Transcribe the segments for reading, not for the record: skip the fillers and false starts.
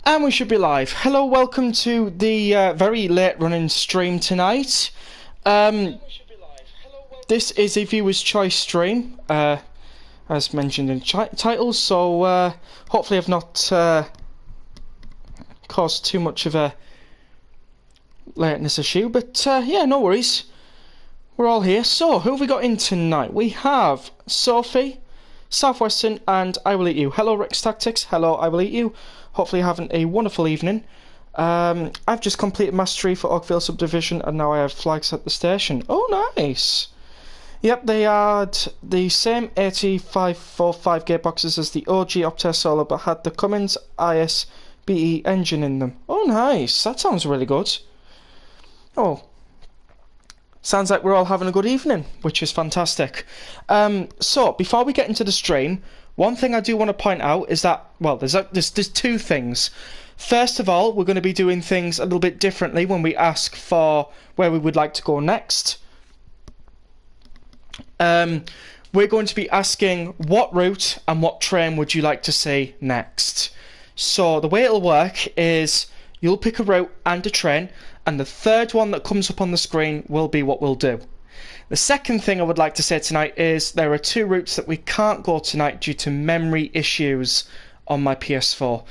And we should be live. Hello, welcome to the very late running stream tonight. This is a viewer's choice stream, as mentioned in title, so hopefully I've not caused too much of a lateness issue, but yeah, no worries. We're all here. So, who have we got in tonight? We have Sophie, Southwestern, and I Will Eat You. Hello, Rex Tactics. Hello, I Will Eat You. Hopefully you're having a wonderful evening. I've just completed mastery for Oakville Subdivision, and now I have flags at the station. Oh, nice. Yep, they had the same 8545 gearboxes as the OG Optare Solo, but had the Cummins ISBE engine in them. Oh, nice. That sounds really good. Oh, sounds like we're all having a good evening, which is fantastic. So, before we get into the stream, one thing I do want to point out is that, well, there's two things. First of all, we're going to be doing things a little bit differently when we ask for where we would like to go next. We're going to be asking what route and what train would you like to see next. So the way it'll work is you'll pick a route and a train, and the third one that comes up on the screen will be what we'll do. The second thing I would like to say tonight is there are two routes that we can't go tonight due to memory issues on my PS4.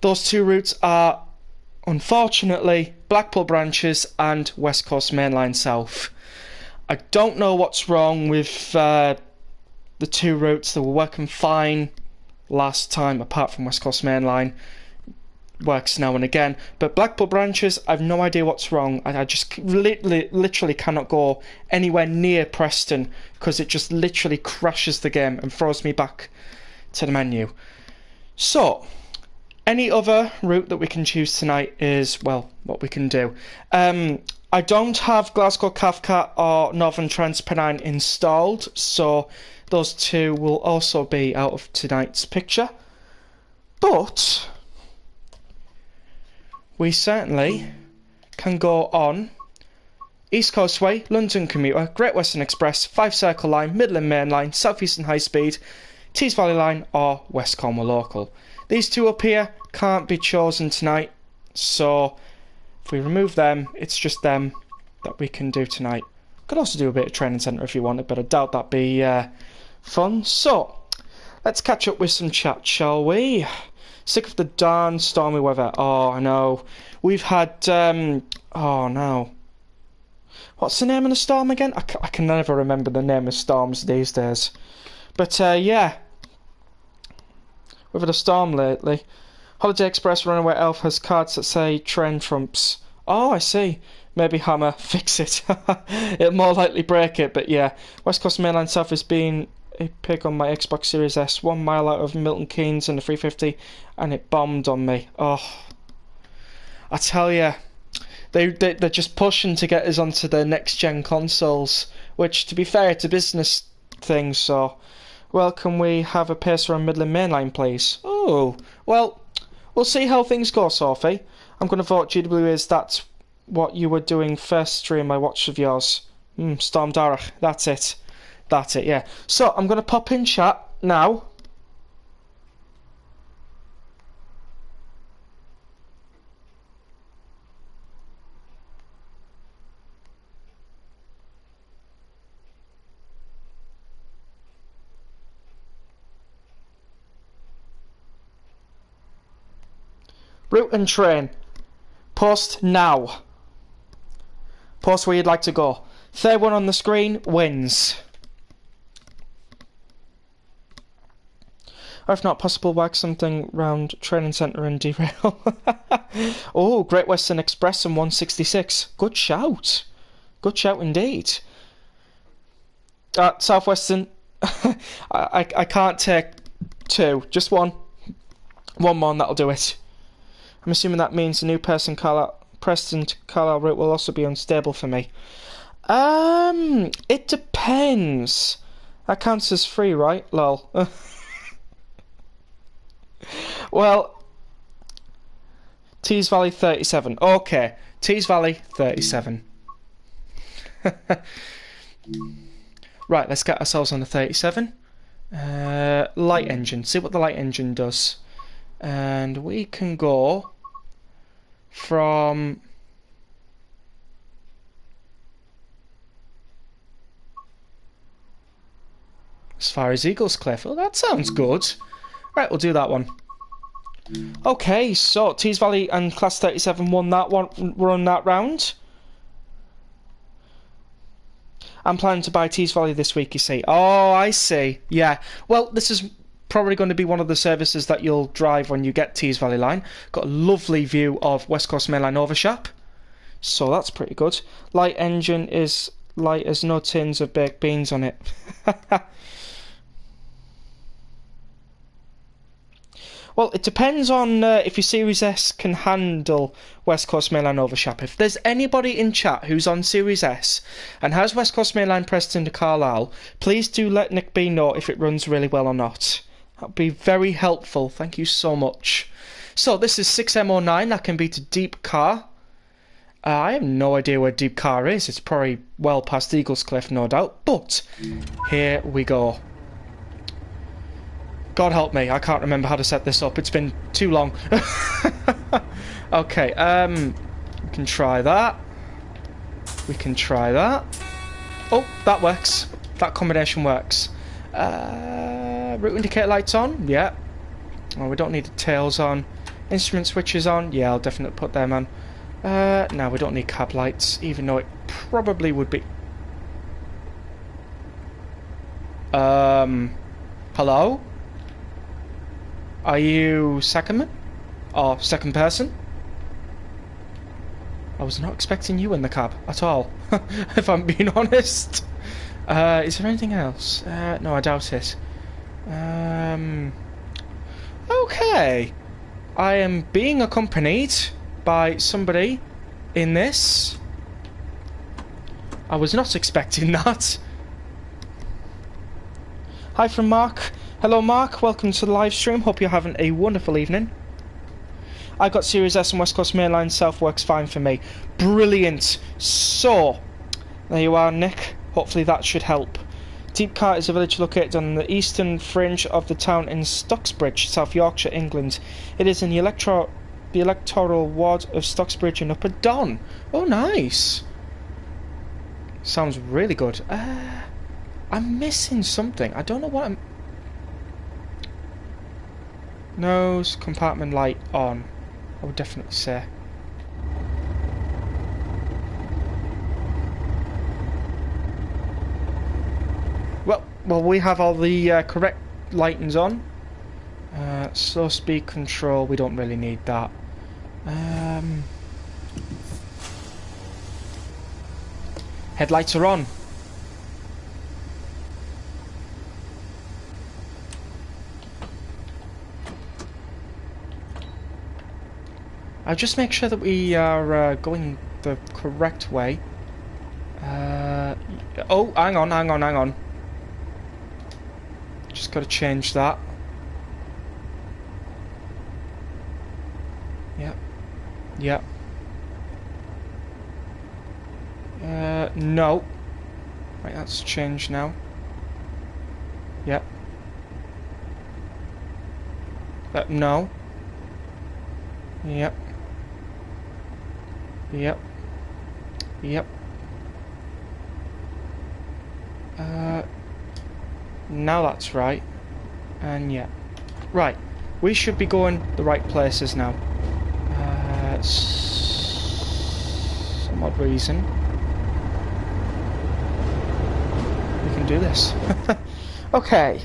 Those two routes are, unfortunately, Blackpool Branches and West Coast Mainline South. I don't know what's wrong with the two routes. They were working fine last time, apart from West Coast Mainline. Works now and again, but Blackpool Branches, I've no idea what's wrong. I just literally cannot go anywhere near Preston because it just literally crashes the game and throws me back to the menu. So, any other route that we can choose tonight is, well, what we can do. I don't have Glasgow Cathcart or Northern Transpennine installed, so those two will also be out of tonight's picture. But we certainly can go on East Coast Way, London Commuter, Great Western Express, 5 Circle Line, Midland Main Line, South Eastern High Speed, Tees Valley Line or West Cornwall Local. These two up here can't be chosen tonight, so if we remove them, it's just them that we can do tonight. Could also do a bit of training centre if you wanted, but I doubt that'd be fun. So, let's catch up with some chat, shall we? Sick of the darn stormy weather. Oh, I know. We've had, oh no. What's the name of the storm again? I can never remember the name of storms these days. But, yeah. We've had a storm lately. Holiday Express Runaway Elf has cards that say train trumps. Oh, I see. Maybe Hammer, fix it. It'll more likely break it, but yeah. West Coast Mainline South has been a pig on my Xbox Series S, 1 mile out of Milton Keynes and the 350, and it bombed on me. Oh, I tell you, they're just pushing to get us onto the next gen consoles, which, to be fair, it's a business thing. So, well, can we have a pacer on Midland Mainline, please? Oh, well, we'll see how things go, Sophie. I'm going to vote GWA's that's what you were doing first stream I watched of yours. Storm Darach, that's it. That's it, yeah. So, I'm going to pop in chat now. Route and train. Post now. Post where you'd like to go. Third one on the screen wins. Or if not possible, whack something round training centre and derail. Oh, Great Western Express and 166. Good shout. Good shout indeed. Southwestern. I can't take two. Just one. One more and that'll do it. I'm assuming that means the new Preston to Carlisle route will also be unstable for me. It depends. That counts as free, right? Lol. Well, Tees Valley 37. Okay, Tees Valley 37. Right, let's get ourselves on the 37. Light engine. See what the light engine does. And we can go from... as far as Eaglescliff. Oh, that sounds good. Right, we'll do that one. Okay, so Tees Valley and Class 37 won that one, run that round. I'm planning to buy Tees Valley this week, you see. Oh, I see. Yeah. Well, this is probably going to be one of the services that you'll drive when you get Tees Valley Line. Got a lovely view of West Coast Main Line Overshap. So that's pretty good. Light engine is light as no tins of baked beans on it. Well, it depends on if your Series S can handle West Coast Main Line Overshap. If there's anybody in chat who's on Series S and has West Coast Main Line Preston to Carlisle, please do let Nick B know if it runs really well or not. That would be very helpful. Thank you so much. So this is 6M09. That can be to Deep Car. I have no idea where Deep Car is. It's probably well past Eaglescliff, no doubt. But here we go. God help me, I can't remember how to set this up. It's been too long. Okay, we can try that. We can try that. Oh, that works. That combination works. Route indicator lights on? Yeah. Oh, we don't need the tails on. Instrument switches on? Yeah, I'll definitely put them on. No, we don't need cab lights, even though it probably would be... Hello? Are you secondman? Or second person? I was not expecting you in the cab at all, if I'm being honest. Is there anything else? No, I doubt it. Okay. I am being accompanied by somebody in this. I was not expecting that. Hi from Mark. Hello Mark, welcome to the live stream. Hope you're having a wonderful evening. I got Series S and West Coast Main Line South works fine for me. Brilliant. So, there you are, Nick. Hopefully that should help. Deep Car is a village located on the eastern fringe of the town in Stocksbridge, South Yorkshire, England. It is in the electoral ward of Stocksbridge and Upper Don. Oh, nice. Sounds really good. I'm missing something. I don't know what I'm... Nose compartment light on, I would definitely say. Well, we have all the correct lightings on. Slow speed control, we don't really need that. Headlights are on. I'll just make sure that we are going the correct way. Oh, hang on. Just got to change that. Yep. No. Right, that's changed now. Yep. No. Yep. Now that's right. And yeah. Right. We should be going the right places now. Some odd reason. We can do this. Okay.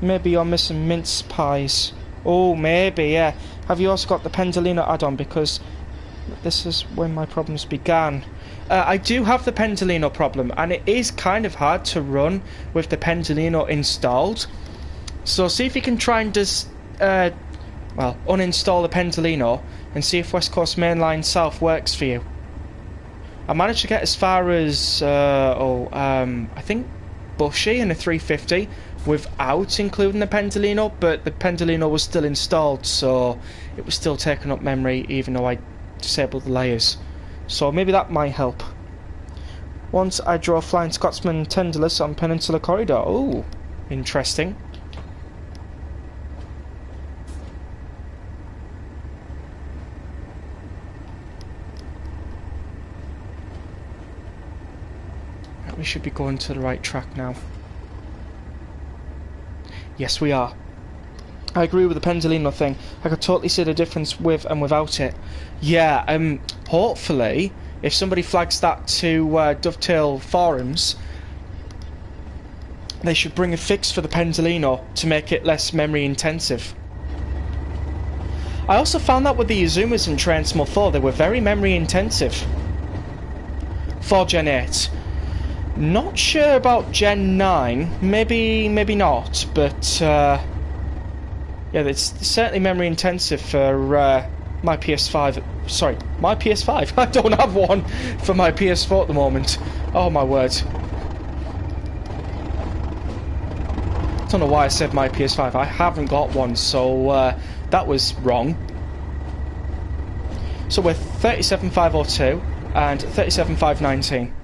Maybe you're missing mince pies. Oh, maybe, yeah. Have you also got the Pendolino add-on? Because this is when my problems began. I do have the Pendolino problem, and it is kind of hard to run with the Pendolino installed. So see if you can try and just, uninstall the Pendolino and see if West Coast Main Line South works for you. I managed to get as far as, I think Bushy in a 350 without including the Pendolino, but the Pendolino was still installed, so it was still taking up memory even though I disabled the layers. So maybe that might help. Once I drove Flying Scotsman Tenderless on Peninsula Corridor. Oh, interesting. We should be going to the right track now. Yes, we are. I agree with the Pendolino thing. I could totally see the difference with and without it. Yeah, hopefully, if somebody flags that to Dovetail forums, they should bring a fix for the Pendolino to make it less memory intensive. I also found that with the Izumas in Train Small 4, they were very memory intensive. For Gen 8. Not sure about Gen 9, maybe not, but yeah, it's certainly memory intensive for my PS5. Sorry, my PS5. I don't have one for my PS4 at the moment. Oh my word. I don't know why I said my PS5. I haven't got one, so that was wrong. So we're 37502 and 37519.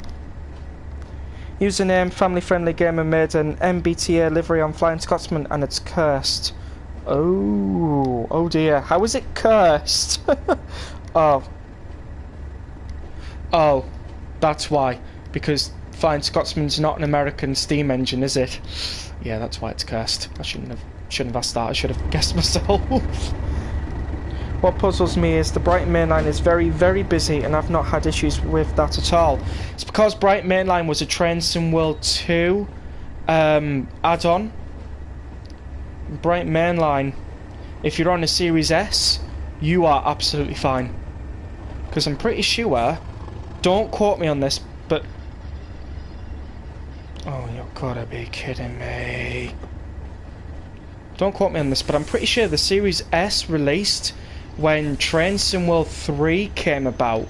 Username, family friendly gamer made an MBTA livery on Flying Scotsman and it's cursed. Oh dear. How is it cursed? Oh, that's why. Because Flying Scotsman's not an American steam engine, is it? Yeah, that's why it's cursed. I shouldn't have asked that. I should have guessed myself. What puzzles me is the Brighton Mainline is very, very busy and I've not had issues with that at all. It's because Brighton Mainline was a Train Sim World 2 add-on. Brighton Mainline, if you're on a Series S, you are absolutely fine. Because I'm pretty sure, don't quote me on this, but... Oh, you've gotta be kidding me. Don't quote me on this, but I'm pretty sure the Series S released when Train Sim World 3 came about.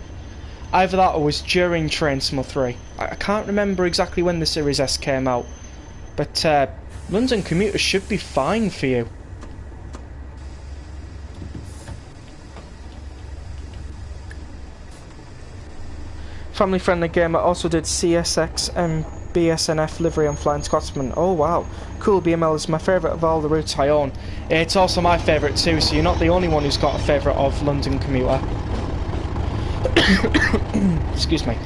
Either that or was during Train Sim World 3. I can't remember exactly when the Series S came out. But London Commuter should be fine for you. Family friendly gamer also did CSX and BSNF livery on Flying Scotsman. Oh wow. Cool, BML is my favourite of all the routes I own. It's also my favourite too, so you're not the only one who's got a favourite of London Commuter. Excuse me.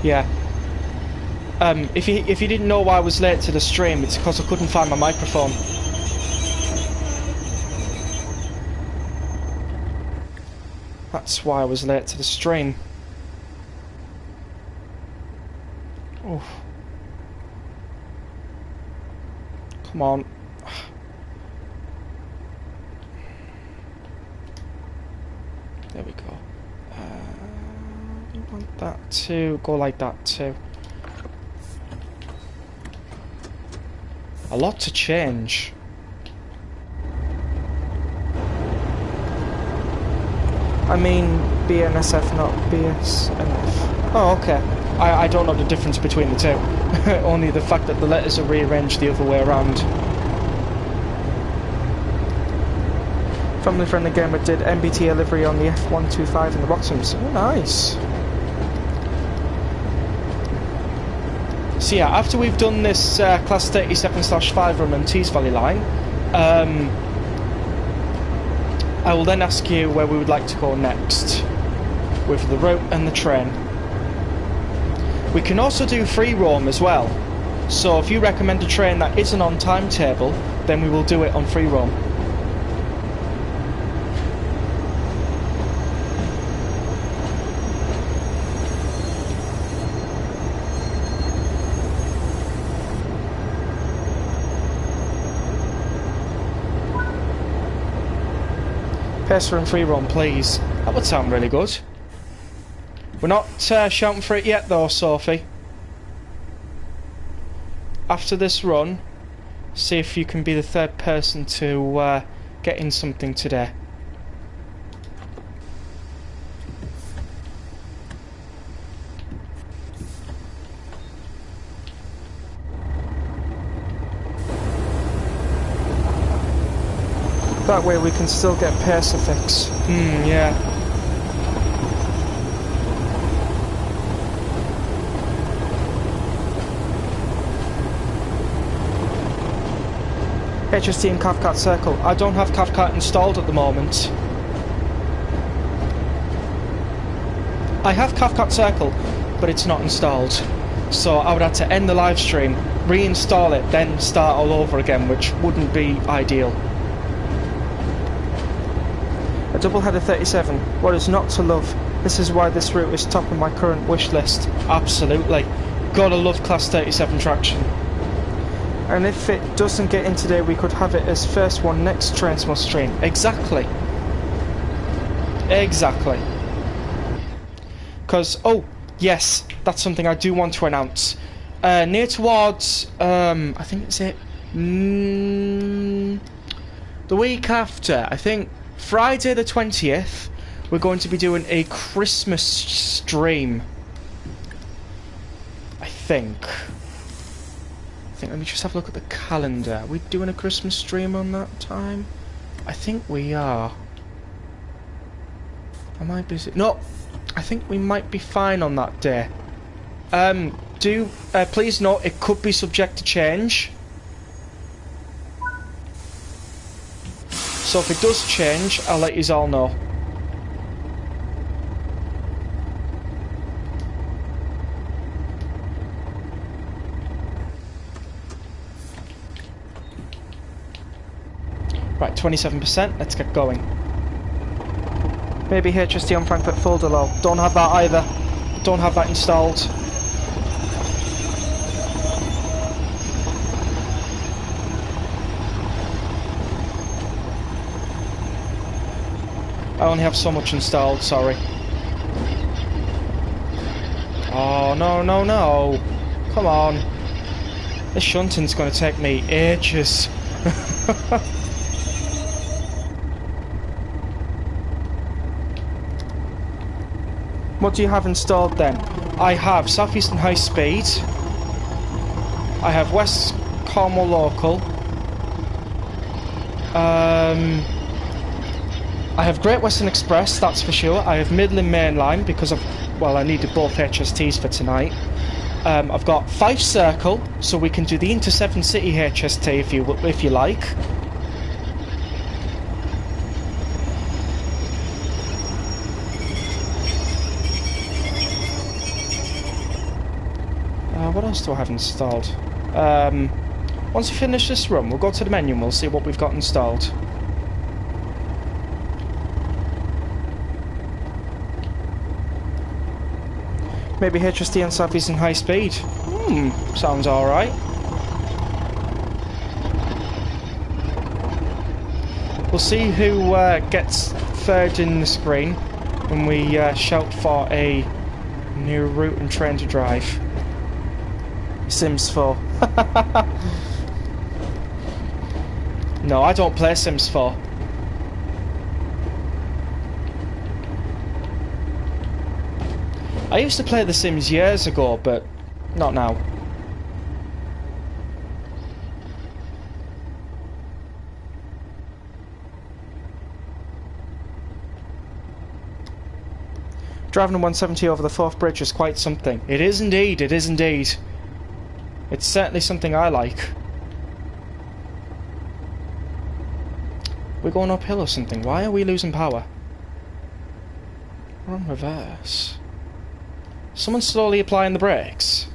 Yeah. If you didn't know why I was late to the stream, it's because I couldn't find my microphone. That's why I was late to the stream. Oh. Come on. There we go. I want that to go like that too. A lot to change. I mean BNSF, not BSNF. Oh, okay. I don't know the difference between the two. Only the fact that the letters are rearranged the other way around. Family friendly gamer did MBTA livery on the F125 in the Roxhams. Oh, nice. So yeah, after we've done this Class 37/5 run on Tees Valley Line, I will then ask you where we would like to go next with the route and the train. We can also do free roam as well, so if you recommend a train that isn't on timetable, then we will do it on free roam. Pacer and free roam, please. That would sound really good. We're not shouting for it yet though, Sophie. After this run, see if you can be the third person to get in something today. That way we can still get Pacer fix. Yeah. HST and Cathcart Circle. I don't have Cathcart installed at the moment. I have Cathcart Circle, but it's not installed. So I would have to end the live stream, reinstall it, then start all over again, which wouldn't be ideal. A double-header 37. What is not to love? This is why this route is top of my current wish list. Absolutely. Gotta love Class 37 traction. And if it doesn't get in today, we could have it as first one next Transmo stream. Exactly. Exactly. Because, oh, yes, that's something I do want to announce. Near towards, I think it's it, the week after, I think Friday the 20th, we're going to be doing a Christmas stream. I think, let me just have a look at the calendar. Are we doing a Christmas stream on that time? I think we are. Am I busy? No, I think we might be fine on that day. Please note, it could be subject to change. So if it does change, I'll let you all know. Right, 27%, let's get going. Maybe HST on Frankfurt folder low. Don't have that either. Don't have that installed. I only have so much installed, sorry. Oh, no, no, no. Come on. This shunting's going to take me ages. What do you have installed then? I have South Eastern High Speed. I have West Cornwall Local. I have Great Western Express, that's for sure. I have Midland Main Line because I needed both HSTs for tonight. I've got Fife Circle, so we can do the Inter-7 City HST if you like. What else do I have installed? Once we finish this run, we'll go to the menu and we'll see what we've got installed. Maybe HST on South Eastern High Speed. Sounds alright. We'll see who gets third in the screen when we shout for a new route and train to drive. Sims 4. No, I don't play Sims 4. I used to play The Sims years ago, but not now. Driving a 170 over the Forth Bridge is quite something. It is indeed, it is indeed. It's certainly something I like. We're going uphill or something. Why are we losing power? We're on reverse. Someone's slowly applying the brakes.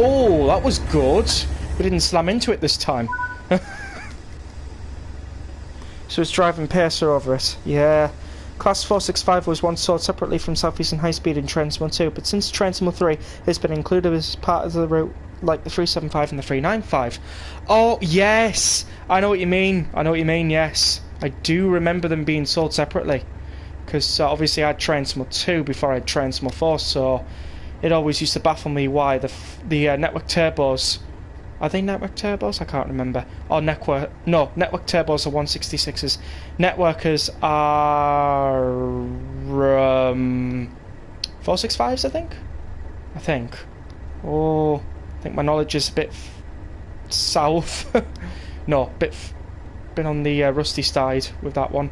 Oh, that was good. We didn't slam into it this time. So it's driving Pacer over it. Yeah. Class 465 was once sold separately from South Eastern High Speed in Transmo 2, but since Transmo 3 has been included as part of the route, like the 375 and the 395. Oh, yes! I know what you mean. I know what you mean, yes. I do remember them being sold separately. Because obviously I had Transmo 2 before I had Transmo 4, so it always used to baffle me why the network turbos... Are they network turbos? I can't remember. Or network... No, network turbos are 166s. Networkers are... 465s, I think? Oh, I think my knowledge is a bit south. No, bit on the rusty side with that one.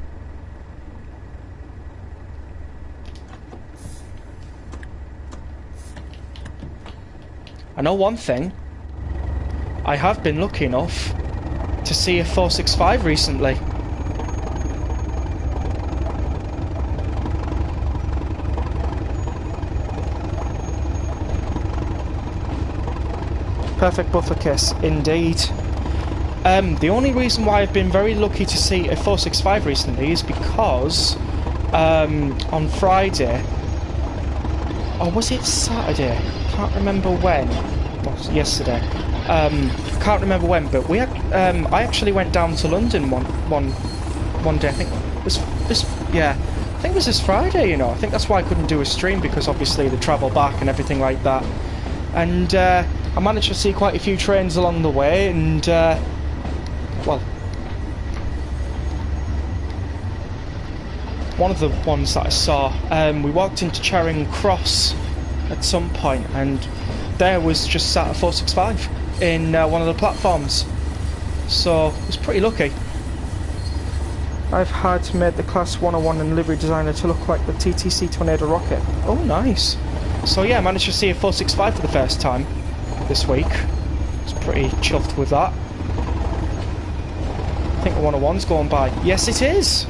know one thing. I have been lucky enough to see a 465 recently. Perfect buffer kiss, indeed. The only reason why I've been very lucky to see a 465 recently is because on Friday, or was it Saturday? Can't remember when. Well, yesterday. Can't remember when, but we had, I actually went down to London one day. I think it was I think it was this Friday. You know, I think that's why I couldn't do a stream, because obviously the travel back and everything like that. And I managed to see quite a few trains along the way, and well, one of the ones that I saw, we walked into Charing Cross at some point, and there was just sat a 465 in one of the platforms, so I was pretty lucky. I've had made the Class 101 and livery designer to look like the TTC Tornado rocket. Oh, nice. So yeah, I managed to see a 465 for the first time this week. I was pretty chuffed with that. I think the 101's going by. Yes, it is!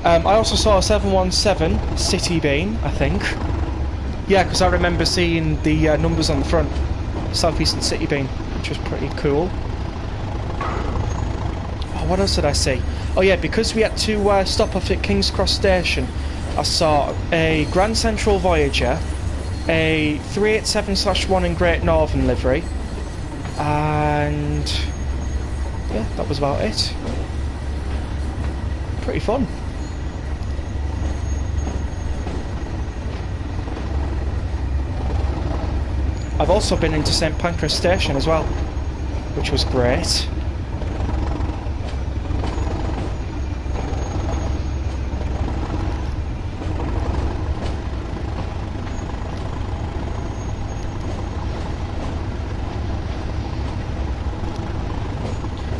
I also saw a 717 City Beam, I think. Yeah, because I remember seeing the numbers on the front. Southeastern City Beam, which was pretty cool. Oh, what else did I see? Oh yeah, because we had to stop off at King's Cross Station, I saw a Grand Central Voyager, a 387/1 in Great Northern livery, and yeah, that was about it. Pretty fun. I've also been into St Pancras Station as well, which was great.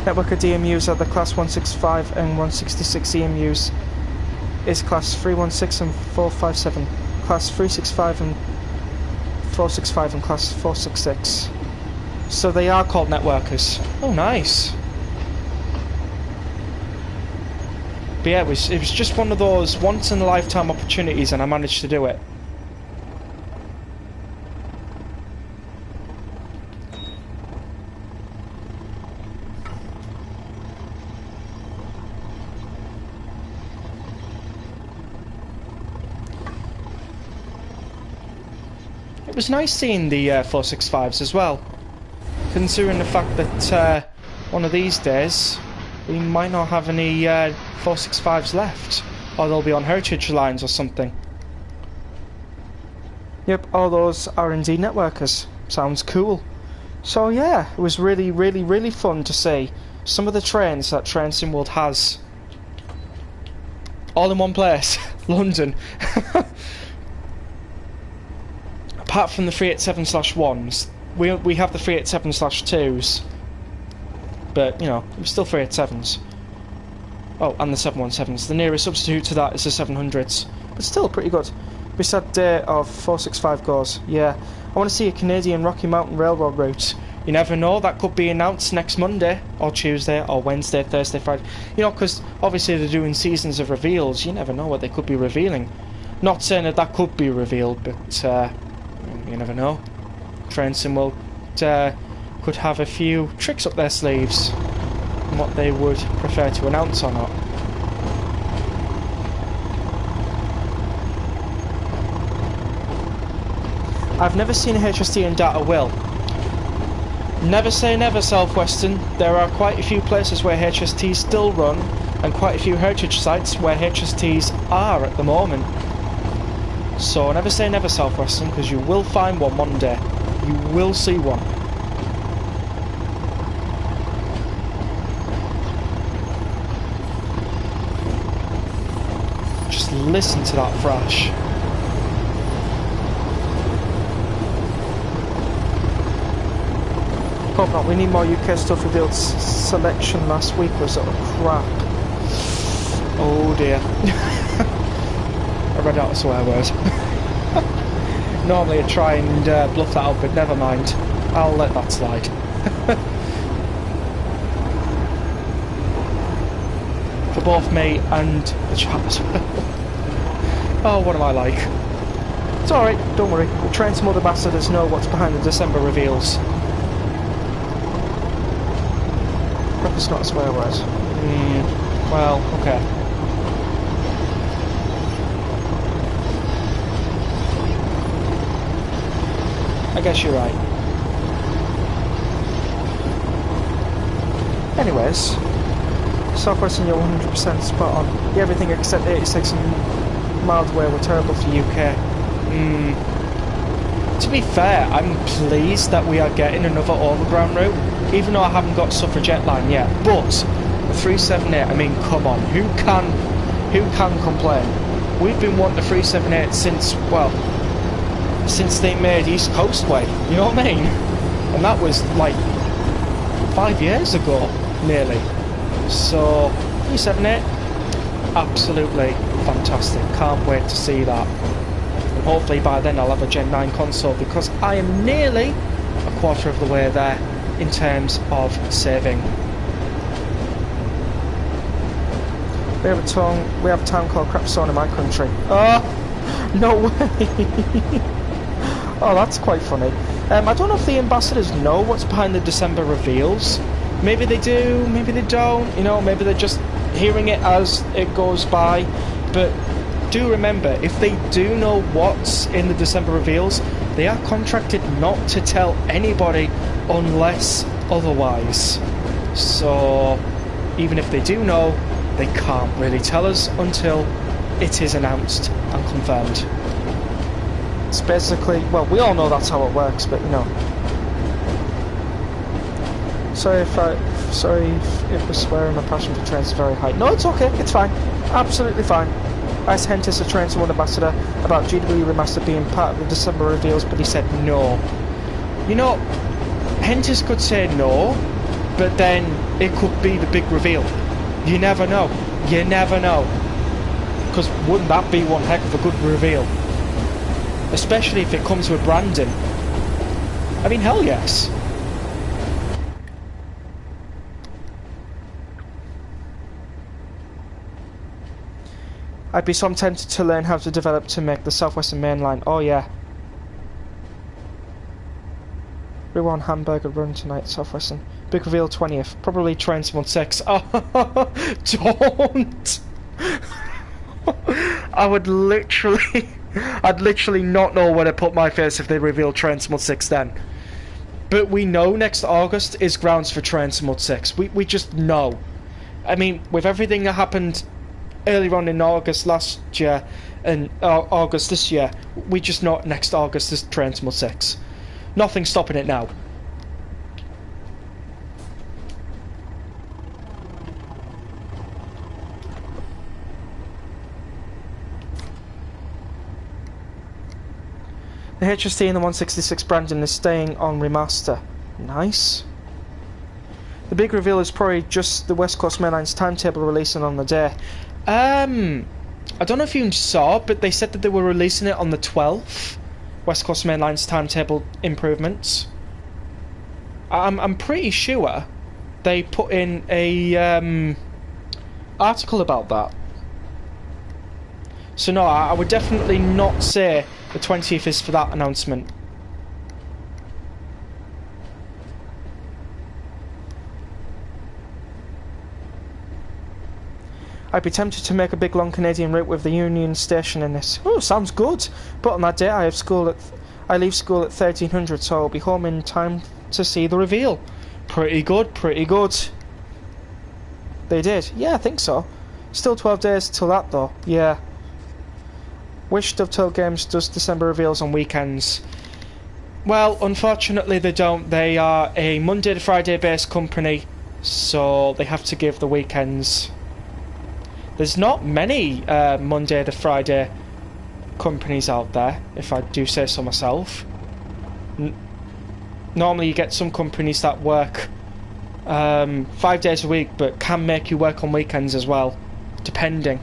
Network of DMUs are the Class 165 and 166 EMUs is Class 316 and 457, Class 365 and 465 and Class 466. So they are called networkers. Oh, nice. But yeah, it was just one of those once in a lifetime opportunities, and I managed to do it. It was nice seeing the 465s as well, considering the fact that one of these days we might not have any 465s left, or they'll be on heritage lines or something. Yep, all those are indeed networkers. Sounds cool. So yeah, it was really, really, really fun to see some of the trains that TrainSimWorld has. All in one place. London. Apart from the 387/1s, we have the 387/2s, but you know, it's still 387s. Oh, and the 717s. The nearest substitute to that is the 700s, but still pretty good. We said day of 465 goes. Yeah, I want to see a Canadian Rocky Mountain Railroad route. You never know, that could be announced next Monday, or Tuesday, or Wednesday, Thursday, Friday. You know, because obviously they're doing seasons of reveals. You never know what they could be revealing. Not saying that could be revealed, but you never know. TrainSimWorld could have a few tricks up their sleeves on what they would prefer to announce or not. I've never seen a HST in Data Will. Never say never, Southwestern. There are quite a few places where HSTs still run, and quite a few heritage sites where HSTs are at the moment. So never say never, Southwestern, because you will find one day. You will see one. Just listen to that thrash. Hope not. We need more UK stuff revealed. Selection last week was crap. Oh dear. I read out a swear word. Normally I'd try and bluff that out, but never mind. I'll let that slide. For both me and the chat as well. Oh, what am I like? It's alright, don't worry. We'll train some other ambassadors know what's behind the December reveals. Hope it's not a swear word. Well, okay. I guess you're right. Anyways, Southwestern, you're 100% spot on. Yeah, everything except 86 miles away were terrible for UK. To be fair, I'm pleased that we are getting another overground route, even though I haven't got Suffragette line yet. But the 378, I mean, come on, who can complain? We've been wanting the 378 since they made East Coast Way. You know what I mean? And that was like 5 years ago, nearly. So 378, absolutely fantastic. Can't wait to see that. And hopefully by then I'll have a Gen 9 console, because I am nearly a quarter of the way there in terms of saving. We have a town called Crapstone in my country. Oh, no way. Oh, that's quite funny. I don't know if the ambassadors know what's behind the December reveals. Maybe they do, maybe they don't. You know, maybe they're just hearing it as it goes by. But do remember, if they do know what's in the December reveals, they are contracted not to tell anybody unless otherwise. So even if they do know, they can't really tell us until it is announced and confirmed. It's basically, well, we all know that's how it works, but you know. Sorry if we're swearing. My passion for trains is very high. No, it's okay, it's fine. Absolutely fine. I asked Hentis to train someone ambassador about GW Remaster being part of the December reveals, but he said no. You know, Hentis could say no, but then it could be the big reveal. You never know. You never know. Because wouldn't that be one heck of a good reveal? Especially if it comes with Brandon. I mean, hell yes. I'd be so tempted to learn how to develop to make the Southwestern Main Line. Oh yeah. We were on Hamburger Run tonight, Southwestern. Big reveal 20th. Probably train someone 6. Oh, don't! I'd literally not know where to put my face if they reveal Train Smut 6 then. But we know next August is grounds for Train Smut 6. We just know. I mean, with everything that happened earlier on in August last year and August this year, we just know next August is Train Smut 6. Nothing's stopping it now. The HST and the 166 Brandon is staying on remaster. Nice. The big reveal is probably just the West Coast Main Line's timetable releasing on the day. I don't know if you saw, but they said that they were releasing it on the 12th. West Coast Main Line's timetable improvements. I'm pretty sure they put in a article about that. So no, I would definitely not say the 20th is for that announcement. I'd be tempted to make a big long Canadian route with the Union Station in this. Oh, sounds good. But on that day I leave school at 1300, so I'll be home in time to see the reveal. Pretty good, pretty good. They did? Yeah, I think so. Still 12 days till that though. Yeah. Wish Dovetail Games does December reveals on weekends. Well, unfortunately they don't. They are a Monday to Friday based company, so they have to give the weekends. There's not many Monday to Friday companies out there, if I do say so myself. Normally you get some companies that work 5 days a week, but can make you work on weekends as well. depending.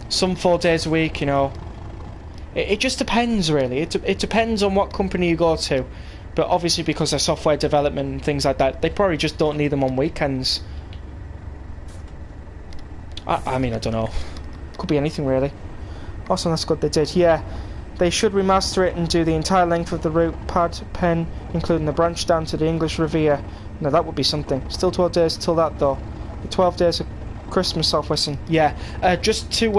Some 4 days a week, you know. It just depends, really. It depends on what company you go to. But obviously, because they're software development and things like that, they probably just don't need them on weekends. I mean, I don't know. Could be anything, really. Awesome, that's good they did. Yeah, they should remaster it and do the entire length of the route, pad, pen, including the branch down to the English Riviera. Now, that would be something. Still 12 days till that, though. The 12 days of Christmas, Southwestern. Yeah, just to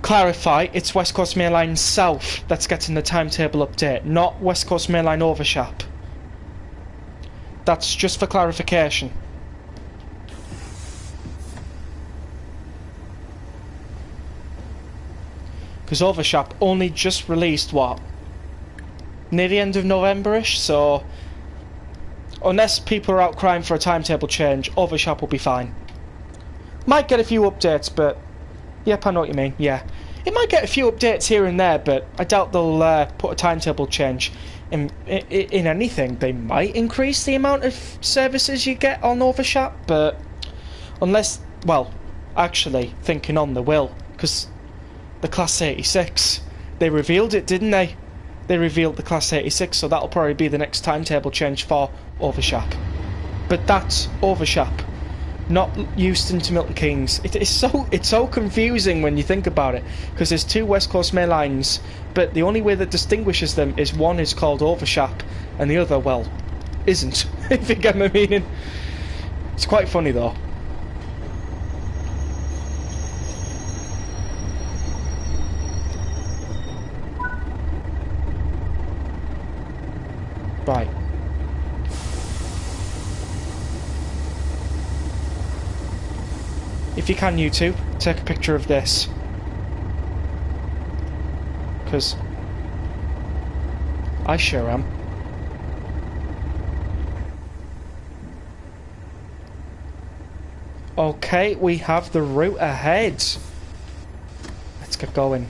clarify, it's West Coast Main Line South that's getting the timetable update, not West Coast Main Line Overshap. That's just for clarification. Because Overshap only just released, what? Near the end of November-ish, so... unless people are out crying for a timetable change, Overshap will be fine. Might get a few updates, but... yep, I know what you mean, yeah. It might get a few updates here and there, but I doubt they'll put a timetable change in anything. They might increase the amount of services you get on Overshap, but... unless... well, actually, thinking on, they will. Because the Class 86, they revealed it, didn't they? They revealed the Class 86, so that'll probably be the next timetable change for Overshap. But that's Overshap, not Euston to Milton Keynes. It's so confusing when you think about it, because there's two West Coast Main Lines, but the only way that distinguishes them is one is called Overshap, and the other, well, isn't. If you get my meaning. It's quite funny though. Right. If you can, YouTube, take a picture of this. Because I sure am. Okay, we have the route ahead. Let's get going.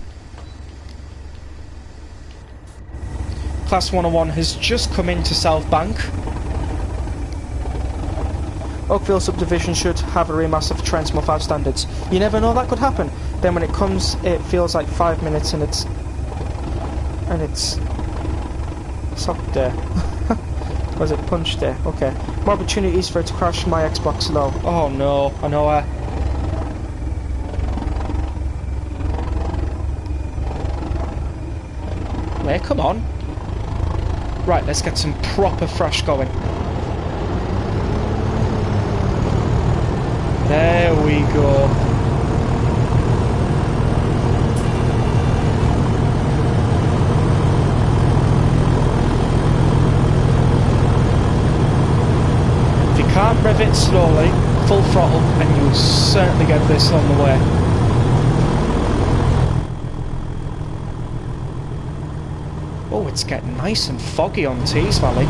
Class 101 has just come into South Bank. Oakville subdivision should have a remaster for Transmo 5 standards. You never know, that could happen. Then when it comes, it feels like 5 minutes and it's soft day. Was it punch day? Okay. More opportunities for it to crash my Xbox low. Oh no, I know where. Wait, come on. Right, let's get some proper thrash going. There we go. If you can't rev it slowly, full throttle, and you'll certainly get this on the way. Oh, it's getting nice and foggy on Tees Valley.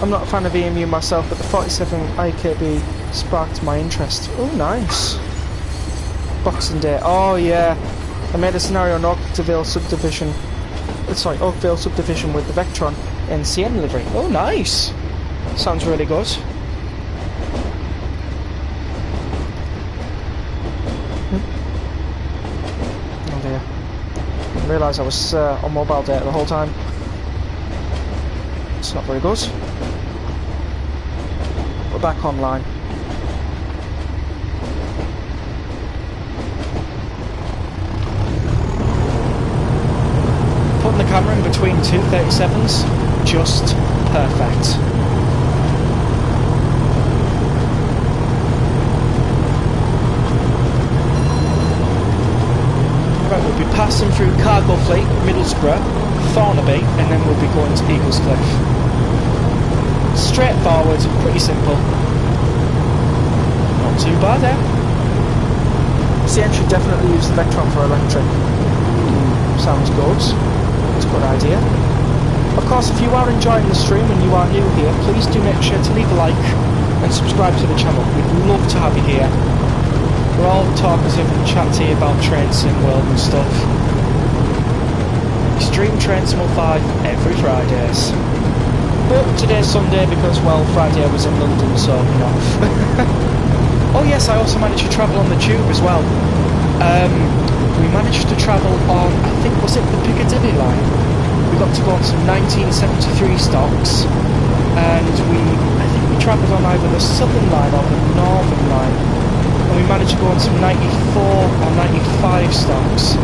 I'm not a fan of EMU myself, but the 47 IKB sparked my interest. Oh, nice. Boxing Day. Oh, yeah. I made a scenario on Oakville subdivision. Sorry, Oakville subdivision with the Vectron in CN livery. Oh, nice. Sounds really good. Oh dear. I didn't realise I was on mobile data the whole time. It's not very good. We're back online. Putting the camera in between two 37s, just perfect. Right, we'll be passing through Cargo Fleet, Middlesbrough, Thornaby, and then we'll be going to Eaglescliffe. Straightforward, pretty simple. Not too bad, eh? CN should definitely use the Vectron for electric. Sounds good. It's a good idea. Of course, if you are enjoying the stream and you are new here, please do make sure to leave a like and subscribe to the channel. We'd love to have you here. We're all talkative and chatty about Train Sim World and stuff. Stream Train Sim 5 every Fridays. But today's Sunday because, well, Friday I was in London, so, you know. Oh yes, I also managed to travel on the tube as well. We managed to travel on, I think, was it the Piccadilly line? We got to go on some 1973 stocks, and I think we travelled on either the Southern line or the Northern line, and we managed to go on some 94 or 95 stocks.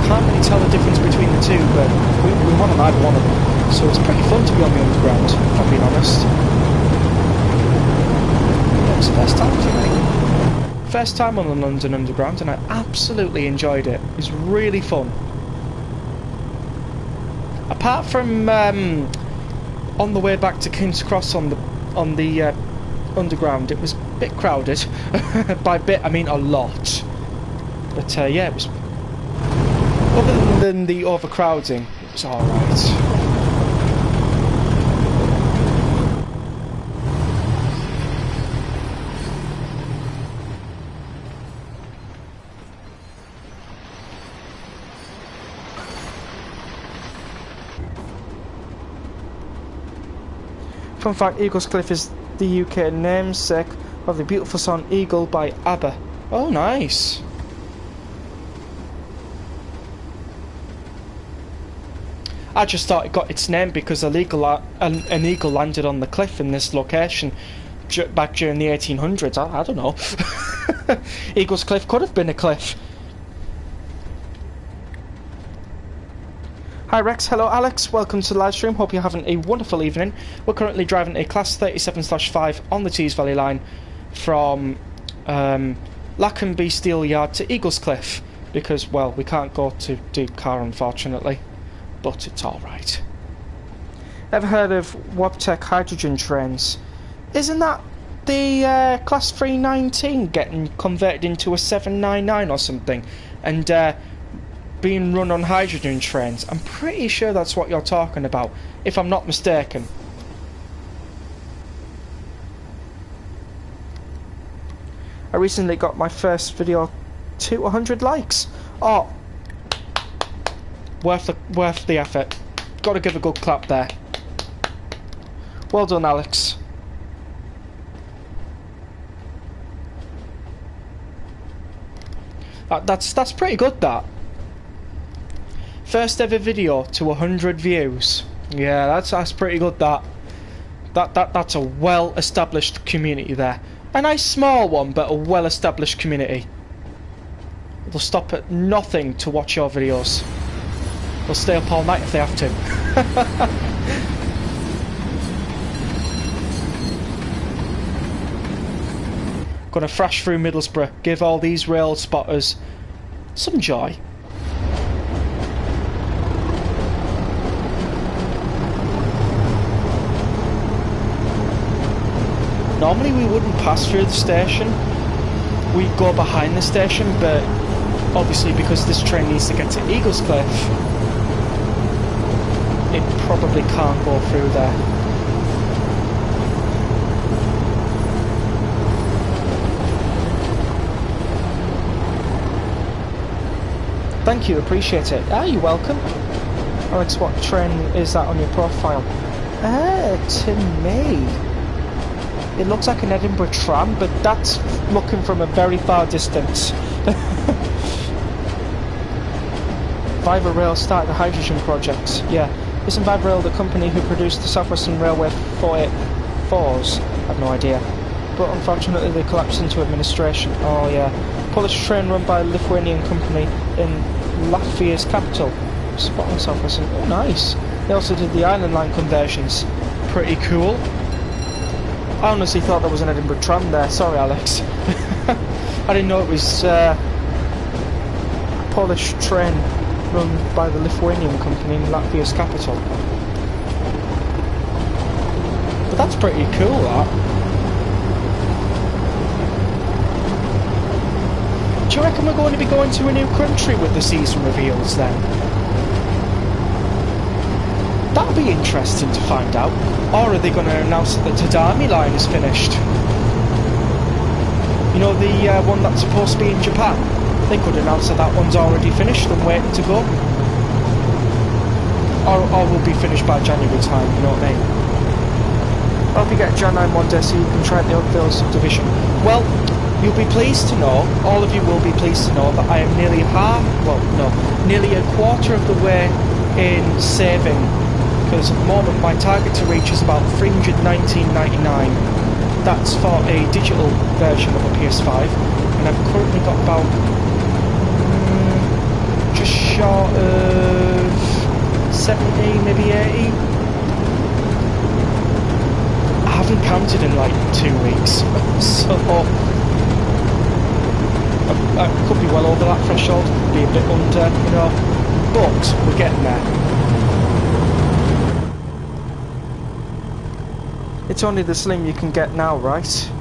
Can't really tell the difference between the two, but we won on either one of them, so it's pretty fun to be on the Underground, if I'm being honest. It was the first time for me. First time on the London Underground, and I absolutely enjoyed it. It was really fun. Apart from on the way back to King's Cross on the Underground, it was a bit crowded. By bit, I mean a lot. But yeah, it was. Other than the overcrowding, it was all right. Fun fact, Eaglescliffe is the UK namesake of the beautiful song Eagle by ABBA. Oh, nice. I just thought it got its name because an eagle landed on the cliff in this location back during the 1800s. I don't know. Eaglescliffe could have been a cliff. Hi Rex, hello Alex, welcome to the live stream, hope you're having a wonderful evening. We're currently driving a Class 37/5 on the Tees Valley line from Lackenby Steel Yard to Eaglescliffe because, well, we can't go to Deepcar unfortunately, but it's alright. Ever heard of Wabtec hydrogen trains? Isn't that the Class 319 getting converted into a 799 or something and being run on hydrogen trains? I'm pretty sure that's what you're talking about, if I'm not mistaken. I recently got my first video to 100 likes. Oh, worth the effort. Gotta give a good clap there. Well done, Alex. That's pretty good, that. First ever video to 100 views. Yeah, that's pretty good, that. That's a well-established community there. A nice small one, but a well-established community. They'll stop at nothing to watch your videos. They'll stay up all night if they have to. Gonna thrash through Middlesbrough, give all these rail spotters some joy. Normally we wouldn't pass through the station, we'd go behind the station, but obviously because this train needs to get to Eaglescliffe, it probably can't go through there. Thank you, appreciate it. Ah, you're welcome. Alex, what train is that on your profile? To me, it looks like an Edinburgh tram, but that's looking from a very far distance. Viva Rail started the hydrogen project. Yeah, isn't Viva Rail the company who produced the South Western Railway 484s? I've no idea. But unfortunately they collapsed into administration. Oh yeah. Polish train run by a Lithuanian company in Latvia's capital. Spot on South Western. Oh nice. They also did the Island Line conversions. Pretty cool. I honestly thought there was an Edinburgh tram there. Sorry, Alex. I didn't know it was a Polish train run by the Lithuanian company in Latvia's capital. But that's pretty cool, that. Do you reckon we're going to be going to a new country with the season reveals then? That'll be interesting to find out. Or are they going to announce that the Tadami line is finished? You know, the one that's supposed to be in Japan? They could announce that that one's already finished and waiting to go. Or will be finished by January time, you know what I mean? I hope you get a Jan 9 one day so you can try the Oakville subdivision. Well, you'll be pleased to know, all of you will be pleased to know, that I am nearly nearly a quarter of the way in saving. Because at the moment my target to reach is about $319.99. That's for a digital version of a PS5, and I've currently got about just short of 70, maybe 80. I haven't counted in like 2 weeks, so I could be well over that threshold, be a bit under, you know, but we're getting there. It's only the Slim you can get now, right?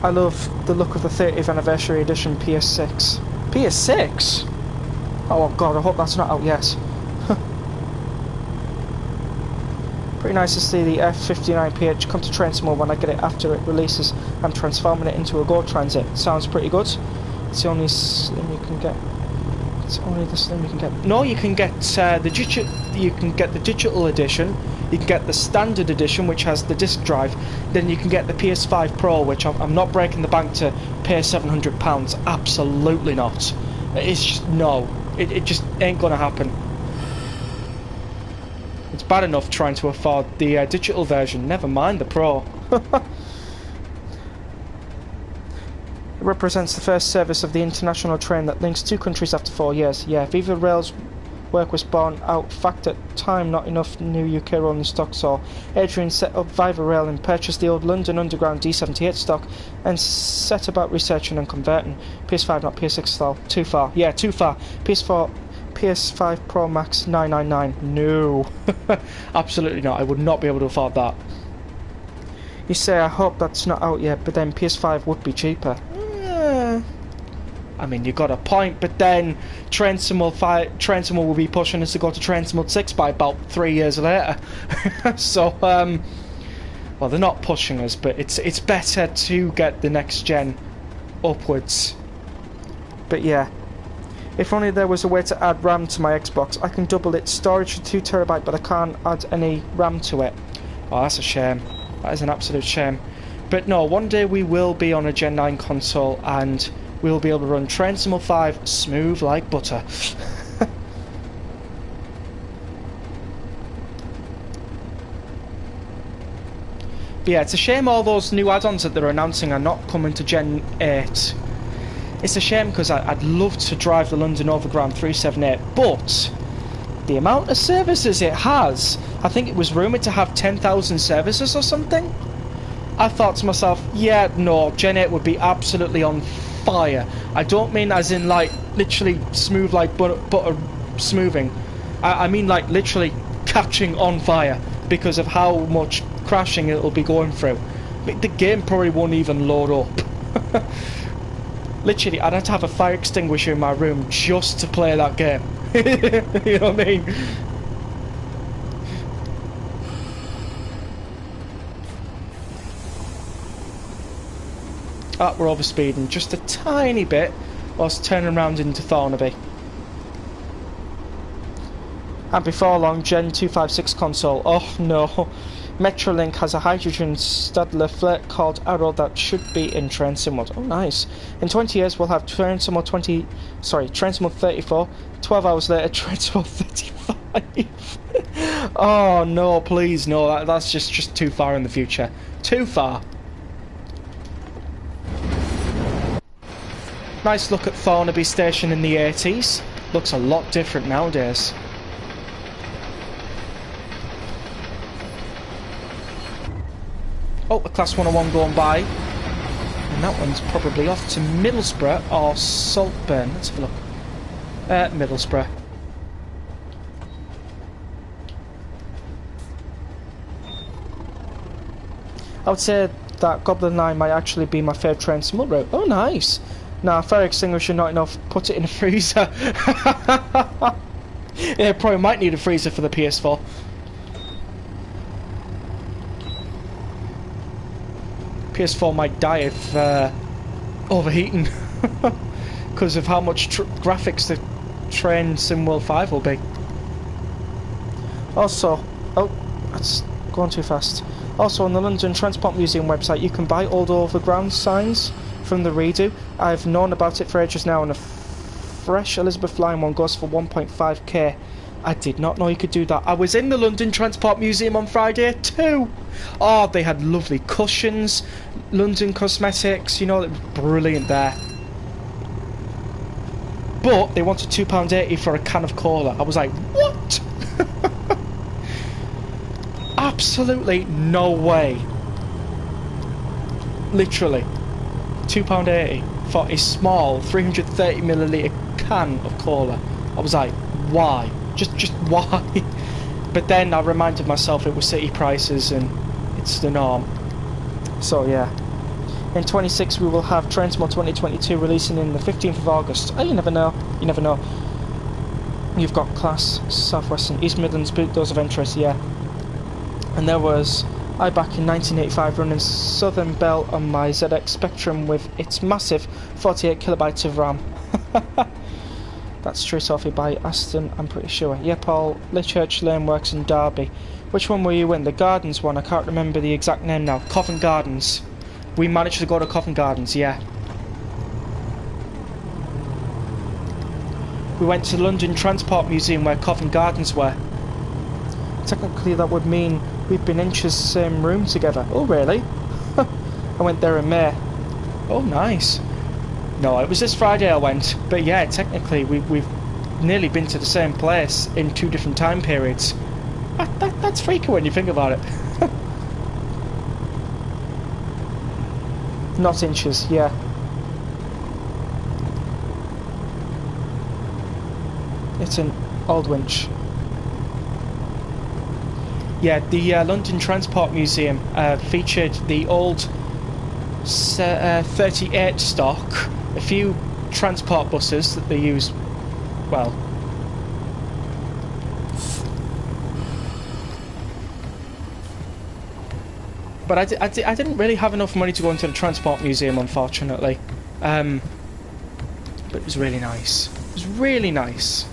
I love the look of the 30th anniversary edition PS6. PS6? Oh god, I hope that's not out yet. Pretty nice to see the F59PH come to Trainsmore when I get it after it releases. I'm transforming it into a Go Transit. Sounds pretty good. It's the only Slim you can get. It's only the Slim you can get. No, you can get the digital edition. You can get the standard edition, which has the disc drive. Then you can get the PS5 Pro, which I'm not breaking the bank to pay £700. Absolutely not. It's just no. It just ain't gonna happen. It's bad enough trying to afford the digital version. Never mind the Pro. It represents the first service of the international train that links two countries after 4 years. Yeah, Viva Rail's work was born out fact at time not enough new UK rolling stock, so Adrian set up Viva Rail and purchased the old London Underground D78 stock and set about researching and converting. PS5 not PS6 style. Too far. Yeah, too far. PS5 Pro Max 999. No. Absolutely not. I would not be able to afford that. You say I hope that's not out yet, but then PS5 would be cheaper. I mean, you got a point, but then Trainsim will be pushing us to go to Trainsim 6 by about 3 years later. So, well, they're not pushing us, but it's better to get the next gen upwards. But yeah, if only there was a way to add RAM to my Xbox. I can double its storage to 2 TB, but I can't add any RAM to it. Oh, that's a shame. That is an absolute shame. But no, one day we will be on a Gen 9 console and we'll be able to run Trainsim 5 smooth like butter. But yeah, it's a shame all those new add-ons that they're announcing are not coming to Gen 8. It's a shame because I'd love to drive the London Overground 378, but the amount of services it has, I think it was rumoured to have 10,000 services or something. I thought to myself, yeah, no, Gen 8 would be absolutely on fire. I don't mean as in like literally smooth like butter smoothing. I mean like literally catching on fire because of how much crashing it'll be going through. The game probably won't even load up. Literally, I'd have to have a fire extinguisher in my room just to play that game. You know what I mean? Ah, we're overspeeding just a tiny bit whilst turning around into Thornaby. And before long, Gen 256 console. Oh no. Metrolink has a hydrogen Stadler flirt called Arrow that should be in Trainsim. Oh nice. In 20 years we'll have Trainsim 34. 12 hours later, Trainsim 35. Oh no, please no, that's just too far in the future. Too far. Nice look at Thornaby Station in the 80s. Looks a lot different nowadays. Oh, a Class 101 going by. And that one's probably off to Middlesbrough or Saltburn. Let's have a look. Middlesbrough. I would say that Goblin 9 might actually be my favourite Trainsim route. Oh, nice. Nah, fire extinguisher not enough. Put it in a freezer. Yeah, probably might need a freezer for the PS4. PS4 might die if overheating because of how much graphics the train SimWorld 5 will be. Also, oh, that's going too fast. Also, on the London Transport Museum website, you can buy old overground signs from the redo. I've known about it for ages now, and a fresh Elizabeth Line one goes for 1.5k. I did not know you could do that. I was in the London Transport Museum on Friday too. Oh, they had lovely cushions, London cosmetics, you know, it was brilliant there. But they wanted £2.80 for a can of cola. I was like, what? Absolutely no way. Literally £2.80 for a small 330ml can of cola. I was like, why? Just why? But then I reminded myself it was city prices and it's the norm. So yeah. In 26 we will have Trainsmore 2022 releasing in the 15th of August. Oh, you never know. You never know. You've got Class, South Western, East Midlands, those of interest, yeah. And there was I back in 1985 running Southern Belle on my ZX Spectrum with its massive 48KB of RAM. That's True Sophie by Aston, I'm pretty sure. Yeah, Paul, Lichurch Lane Works in Derby. Which one were you in? The Gardens one, I can't remember the exact name now. Covent Gardens. We managed to go to Covent Gardens, yeah. We went to the London Transport Museum where Covent Gardens were. Technically that would mean we've been in the same room together. Oh really? I went there in May. Oh nice. No, it was this Friday I went. But yeah, technically we've nearly been to the same place in 2 different time periods. That's freaky when you think about it. Not inches, yeah. It's in Aldwinch. Yeah, the London Transport Museum featured the old 38 stock, a few transport buses that they use, well, but I didn't really have enough money to go into the Transport Museum, unfortunately. But it was really nice. It was really nice.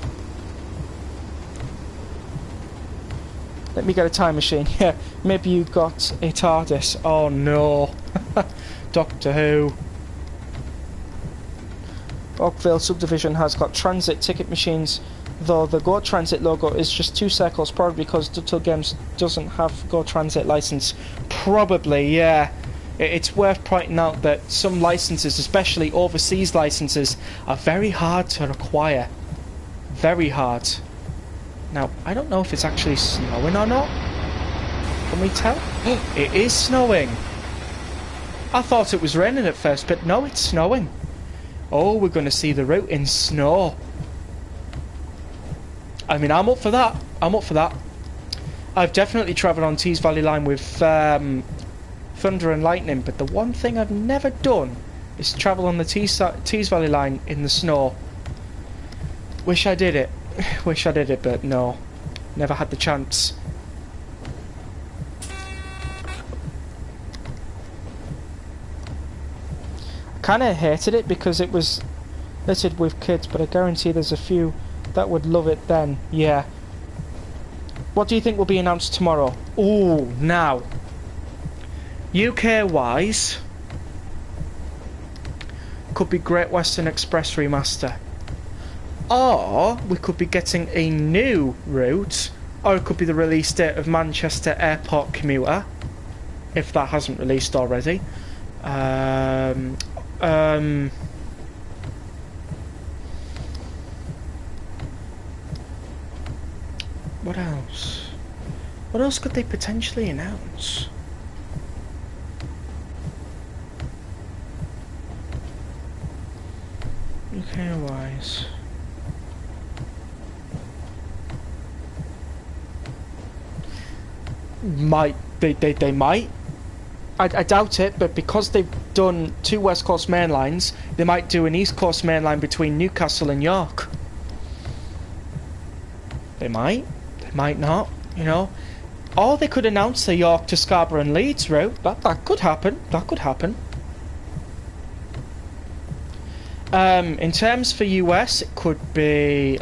Let me get a time machine. Yeah, maybe you got a TARDIS. Oh no. Doctor Who. Oakville subdivision has got transit ticket machines, though the Go Transit logo is just 2 circles, probably because Dutton Games doesn't have Go Transit license. Probably, yeah. It's worth pointing out that some licenses, especially overseas licenses, are very hard to acquire. Very hard. Now, I don't know if it's actually snowing or not. Can we tell? It is snowing. I thought it was raining at first, but no, it's snowing. Oh, we're going to see the route in snow. I mean, I'm up for that. I'm up for that. I've definitely travelled on Tees Valley Line with Thunder and Lightning, but the one thing I've never done is travel on the Tees Valley Line in the snow. Wish I did it. Wish I did it, but no. Never had the chance. I kinda hated it because it was littered with kids, but I guarantee there's a few that would love it then. Yeah. What do you think will be announced tomorrow? Ooh, now. UK-wise, could be Great Western Express Remaster. Or we could be getting a new route, or it could be the release date of Manchester Airport Commuter, if that hasn't released already. What else? What else could they potentially announce? UK-wise. They might. I doubt it, but because they've done 2 West Coast main lines, they might do an East Coast main line between Newcastle and York. They might not, you know. Or they could announce the York to Scarborough and Leeds route. That could happen. That could happen. In terms for US, it could be...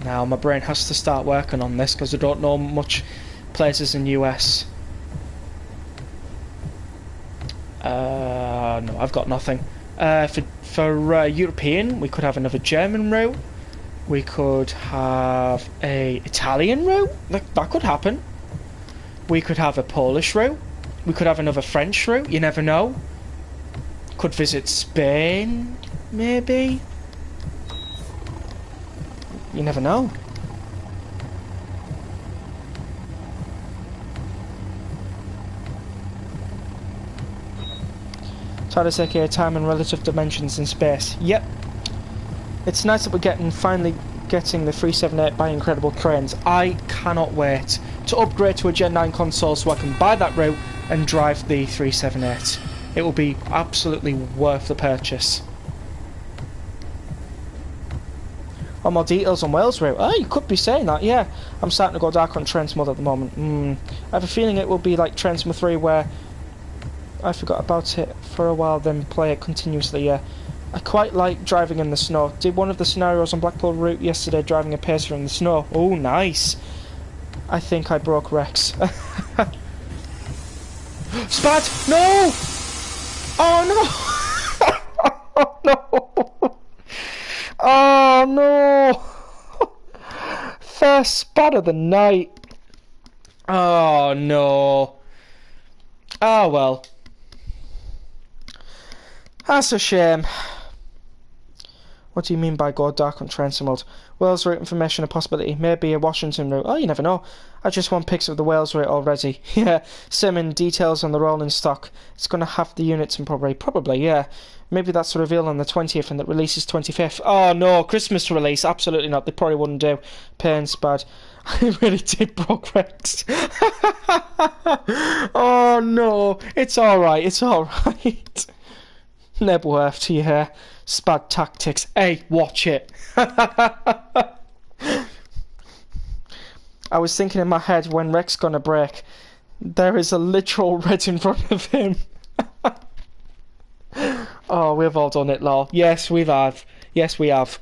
now my brain has to start working on this because I don't know much places in US. No, I've got nothing. For European, we could have another German route. We could have a Italian route. That could happen. We could have a Polish route. We could have another French route. You never know. Could visit Spain, maybe. You never know. Titus aka time and relative dimensions in space. Yep. It's nice that we're finally getting the 378 by Incredible Cranes. I cannot wait to upgrade to a Gen 9 console so I can buy that route and drive the 378. It will be absolutely worth the purchase. Oh, more details on Wales route. Oh, you could be saying that, yeah. I'm starting to go dark on Train Mod at the moment. I have a feeling it will be like Train 3 where I forgot about it for a while, then play it continuously, yeah. I quite like driving in the snow. Did one of the scenarios on Blackpool route yesterday, driving a pacer in the snow. Oh, nice. I think I broke Rex. Spad! No! Oh, no! Oh, no! Oh, no! First spad of the night. Oh, no. Oh, well. That's a shame. What do you mean by go dark on Train Mode? Wales route information, a possibility. Maybe a Washington route. Oh, you never know. I just want pics of the Wales route already. Yeah, Simon, details on the rolling stock. It's going to have the units and probably, yeah. Maybe that's the reveal on the 20th and that releases 25th. Oh no, Christmas release. Absolutely not. They probably wouldn't do. Pain's bad. I really did progress. Oh no. It's alright. It's alright. Nebworth to your hair. Spad tactics. Hey, watch it. I was thinking in my head, when Rex gonna break, there is a literal red in front of him. Oh, we've all done it, lol. Yes, we have. Yes, we have.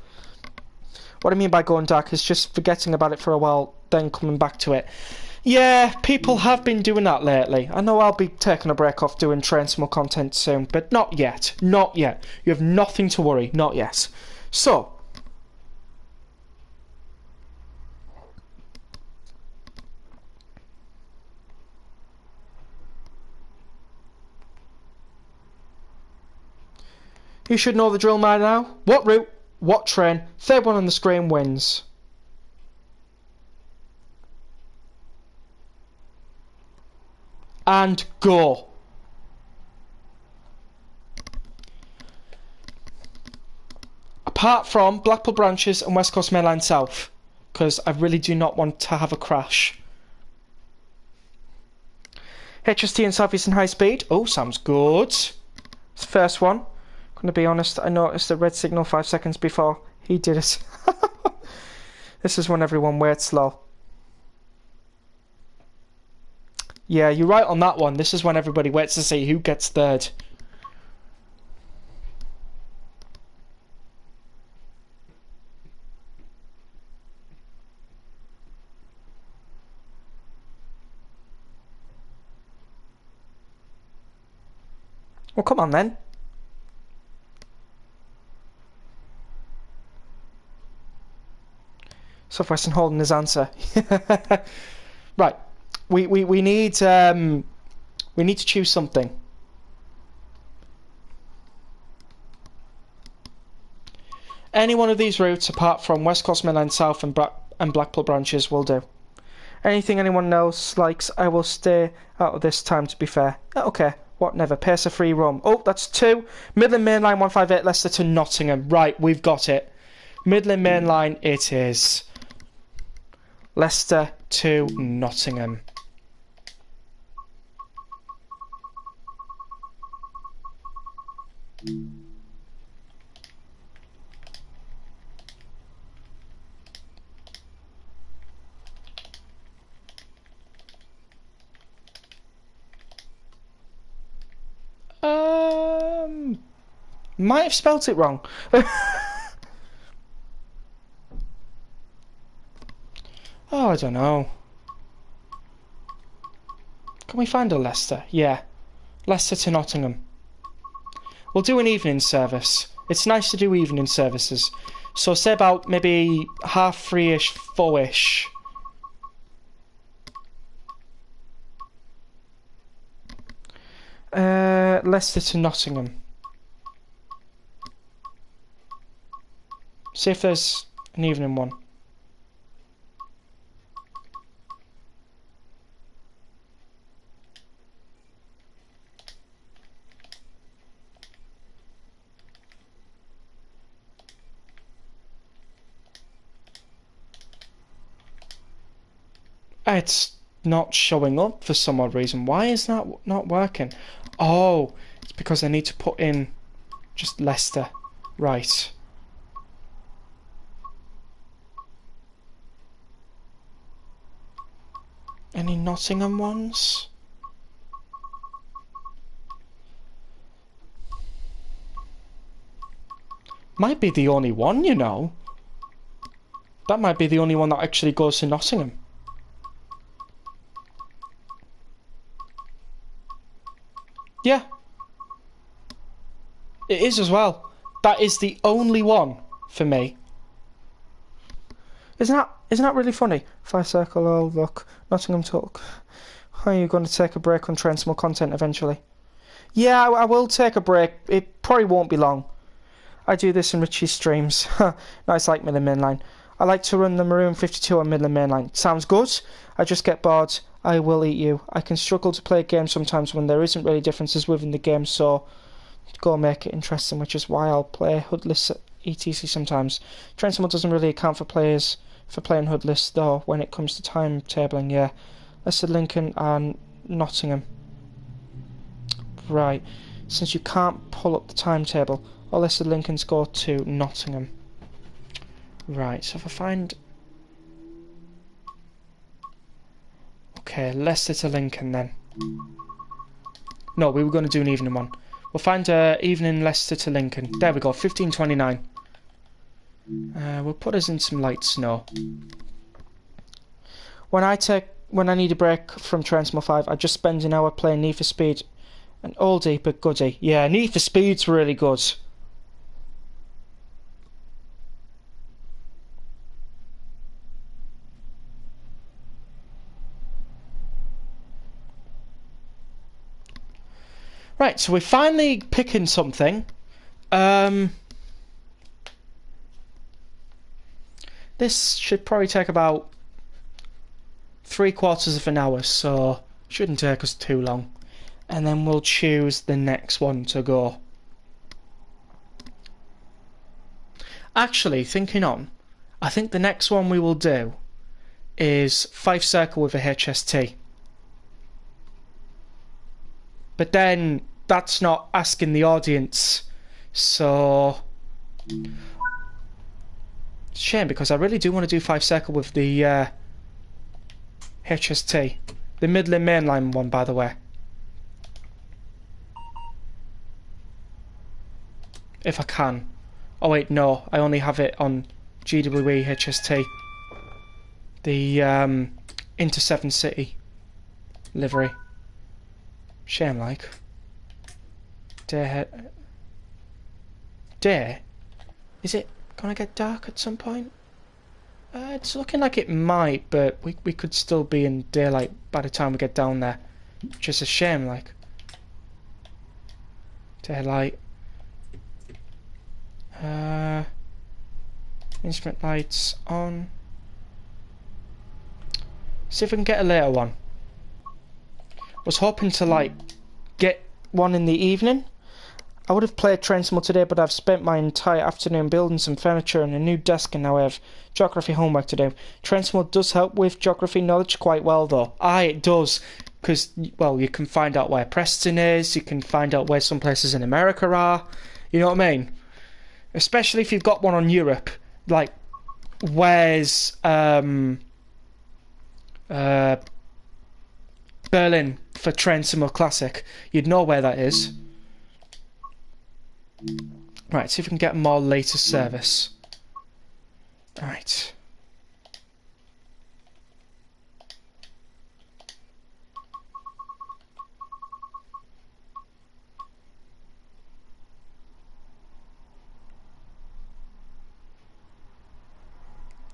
What I mean by going dark is just forgetting about it for a while, then coming back to it. Yeah, people have been doing that lately. I know I'll be taking a break off doing Train Small content soon, but not yet. Not yet. You have nothing to worry. Not yet. So, you should know the drill by now. What route? What train? Third one on the screen wins. And go. Apart from Blackpool branches and West Coast Mainline South, because I really do not want to have a crash. HST and South Eastern High Speed. Oh, sounds good. It's the first one. I'm going to be honest, I noticed the red signal 5 seconds before he did it. This is when everyone waits low. Yeah, you're right on that one. This is when everybody waits to see who gets third. Well, come on then. Southwestern holding his answer. Right. We need to choose something. Any one of these routes apart from West Coast Mainline South and Blackpool branches will do. Anything anyone else likes, I will stay out of this time, to be fair. Okay, what never. Pace a free roam. Oh, that's 2. Midland Main Line 158 Leicester to Nottingham. Right, we've got it. Midland Main Line it is. Leicester to Nottingham. Might have spelt it wrong. Oh, I don't know. Can we find a Leicester? Yeah. Leicester to Nottingham. We'll do an evening service. It's nice to do evening services. So say about maybe 3:30ish, 4ish. Leicester to Nottingham. See if there's an evening one. It's not showing up for some odd reason. Why is that not working? Oh, it's because I need to put in just Leicester. Right. Any Nottingham ones? Might be the only one, you know. That might be the only one that actually goes to Nottingham. Yeah. It is as well. That is the only one for me. Isn't that really funny? 5 circle, oh look, Nottingham talk. Are you going to take a break on Transmore content eventually? Yeah, I will take a break. It probably won't be long. I do this in Richie's streams. Nice, like Midland Mainline. I like to run the Maroon 52 on Midland Mainline. Sounds good. I just get bored. I will eat you. I can struggle to play a game sometimes when there isn't really differences within the game, so go make it interesting, which is why I'll play Hoodless ETC sometimes. Transmore doesn't really account for players for playing Hoodless though when it comes to timetabling. Yeah, Leicester, Lincoln and Nottingham. Right, since you can't pull up the timetable, all Leicester, Lincoln's go to Nottingham. Right, so if I find... Okay, Leicester to Lincoln then. No, we were going to do an evening one. We'll find evening Leicester to Lincoln. There we go, 15:29. We'll put us in some light snow. When I need a break from Transmore 5, I just spend an hour playing Need for Speed. An oldie but goodie. Yeah, Need for Speed's really good. Right, so we're finally picking something. This should probably take about 3/4 of an hour, so shouldn't take us too long. And then we'll choose the next one to go. Actually, thinking on, I think the next one we will do is 5 circle with a HST. But then that's not asking the audience, so shame, because I really do want to do 5 circle with the HST, the Midland Mainline one, by the way. If I can. Oh wait, no, I only have it on GWE HST, the Inter 7 City livery. Shame, like. Day? Is it gonna get dark at some point? It's looking like it might, but we could still be in daylight by the time we get down there, which is a shame, like. Daylight. Instrument lights on. See if we can get a later one. Was hoping to like get one in the evening. I would have played Transmore today, but I've spent my entire afternoon building some furniture and a new desk, and now I have geography homework to do. Transmore does help with geography knowledge quite well, though. Aye, it does, because, well, you can find out where Preston is, you can find out where some places in America are, you know what I mean? Especially if you've got one on Europe, like, where's, Berlin for Transmore Classic. You'd know where that is. Right, see if we can get more later service. Right.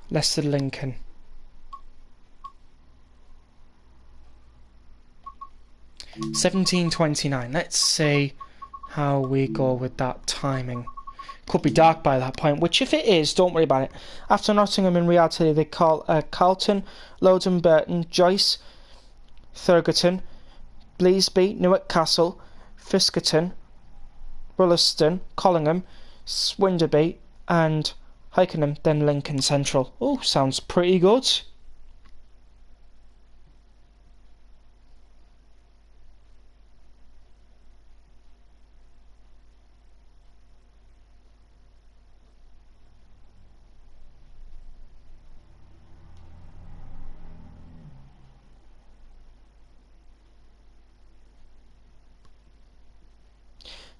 Leicester Lincoln. 17:29. Let's see how we go with that timing. Could be dark by that point, which if it is, don't worry about it. After Nottingham in reality they call Carlton, Loudon, Burton, Joyce, Thurgerton, Bleasby, Newark Castle, Fiskerton, Rullaston, Collingham, Swinderby and Hickenham, then Lincoln Central. Oh, sounds pretty good.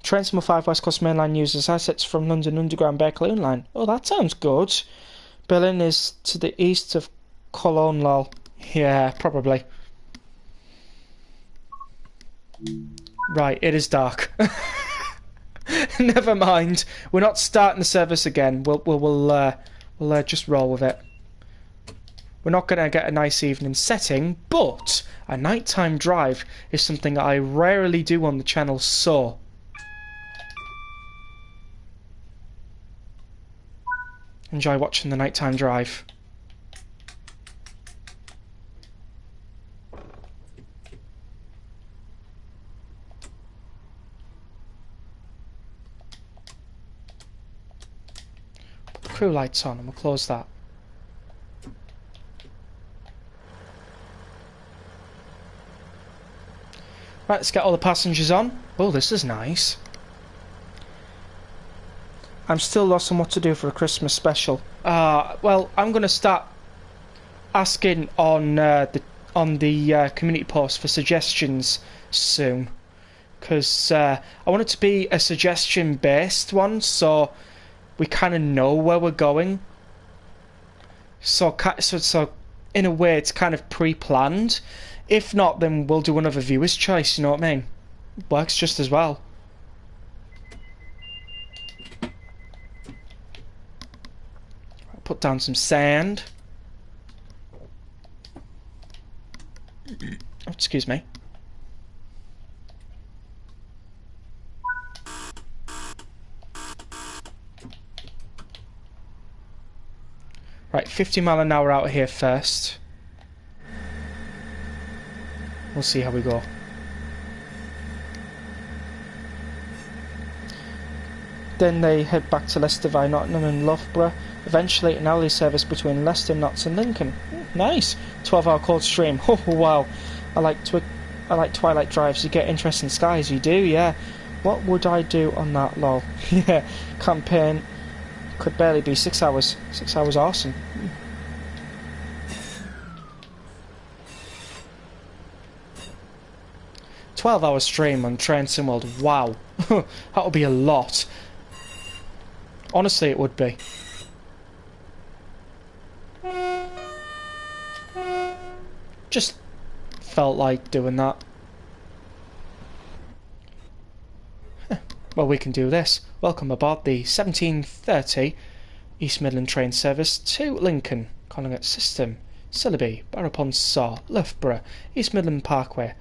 Trains from 5 West Coast Main Line uses assets from London Underground Bakerloo Line. Oh, that sounds good. Berlin is to the east of Cologne, lol. Yeah, probably. Right, it is dark. Never mind. We're not starting the service again. We'll just roll with it. We're not going to get a nice evening setting, but a nighttime drive is something I rarely do on the channel, so enjoy watching the nighttime drive. Put the crew lights on and we'll close that. Right, let's get all the passengers on. Oh, this is nice. I'm still lost on what to do for a Christmas special. Well, I'm going to start asking on the community post for suggestions soon, because I want it to be a suggestion-based one, so we kind of know where we're going. So in a way, it's kind of pre-planned. If not, then we'll do another viewer's choice. You know what I mean? Works just as well. Put down some sand. Oh, excuse me. Right, 50 mile an hour out of here first. We'll see how we go. Then they head back to Leicester via Nottingham and Loughborough. Eventually an hourly service between Leicester, Notts and Lincoln. Nice. 12-hour cold stream. Oh wow. I like Twilight drives. You get interesting skies. You do, yeah. What would I do on that, lol? Yeah. Campaign could barely be 6 hours. 6 hours awesome. 12-hour stream on Train Sim World. Wow. That would be a lot. Honestly, it would be. Just felt like doing that. Well, we can do this. Welcome aboard the 1730 East Midland train service to Lincoln, Connaught System, Sillaby, Barrow-upon-Soar, Loughborough, East Midland Parkway,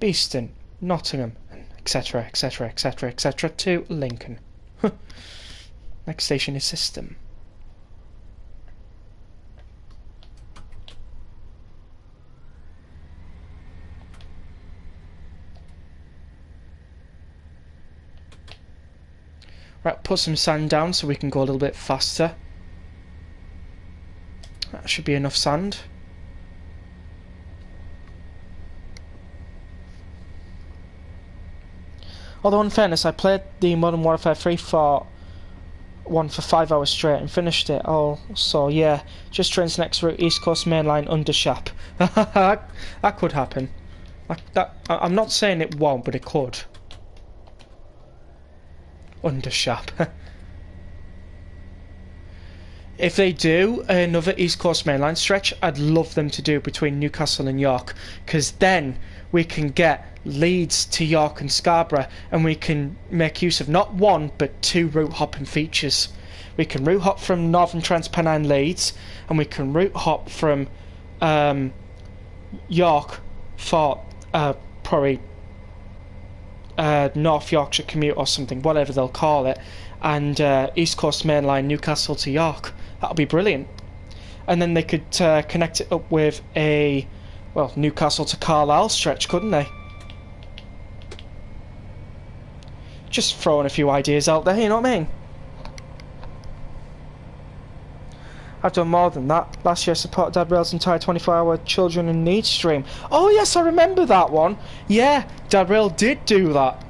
Beeston, Nottingham, etc, etc, etc, etc, to Lincoln. Next station is System. Right, put some sand down so we can go a little bit faster. That should be enough sand. Although in fairness, I played the Modern Warfare 3 for 5 hours straight and finished it all. So yeah, just trains next route, East Coast Main Line under Shap. That could happen. I'm not saying it won't, but it could. Undershap. If they do another East Coast Main Line stretch, I'd love them to do between Newcastle and York, because then we can get Leeds to York and Scarborough, and we can make use of not one but 2 route hopping features. We can route hop from Northern Trans-Pennine Leeds, and we can route hop from York for probably North Yorkshire commute or something, whatever they'll call it, and East Coast Main Line Newcastle to York. That'll be brilliant. And then they could connect it up with a, well, Newcastle to Carlisle stretch, couldn't they? Just throwing a few ideas out there, you know what I mean? I've done more than that. Last year I supported Dad Rail's entire 24-hour Children in Need stream. Oh yes, I remember that one. Yeah, Dad Rail did do that.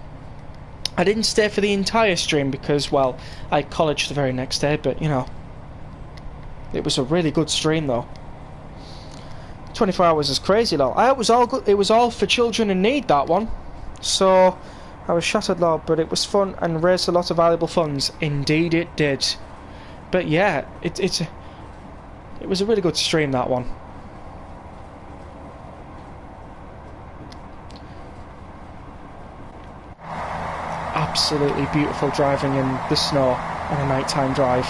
I didn't stay for the entire stream because, well, I had college the very next day, but, you know, it was a really good stream, though. 24 hours is crazy, though. It was all good. It was all for children in need, that one. So, I was shattered, Lord, but it was fun and raised a lot of valuable funds. Indeed it did. But, yeah, it was a really good stream, that one. Absolutely beautiful driving in the snow on a nighttime drive.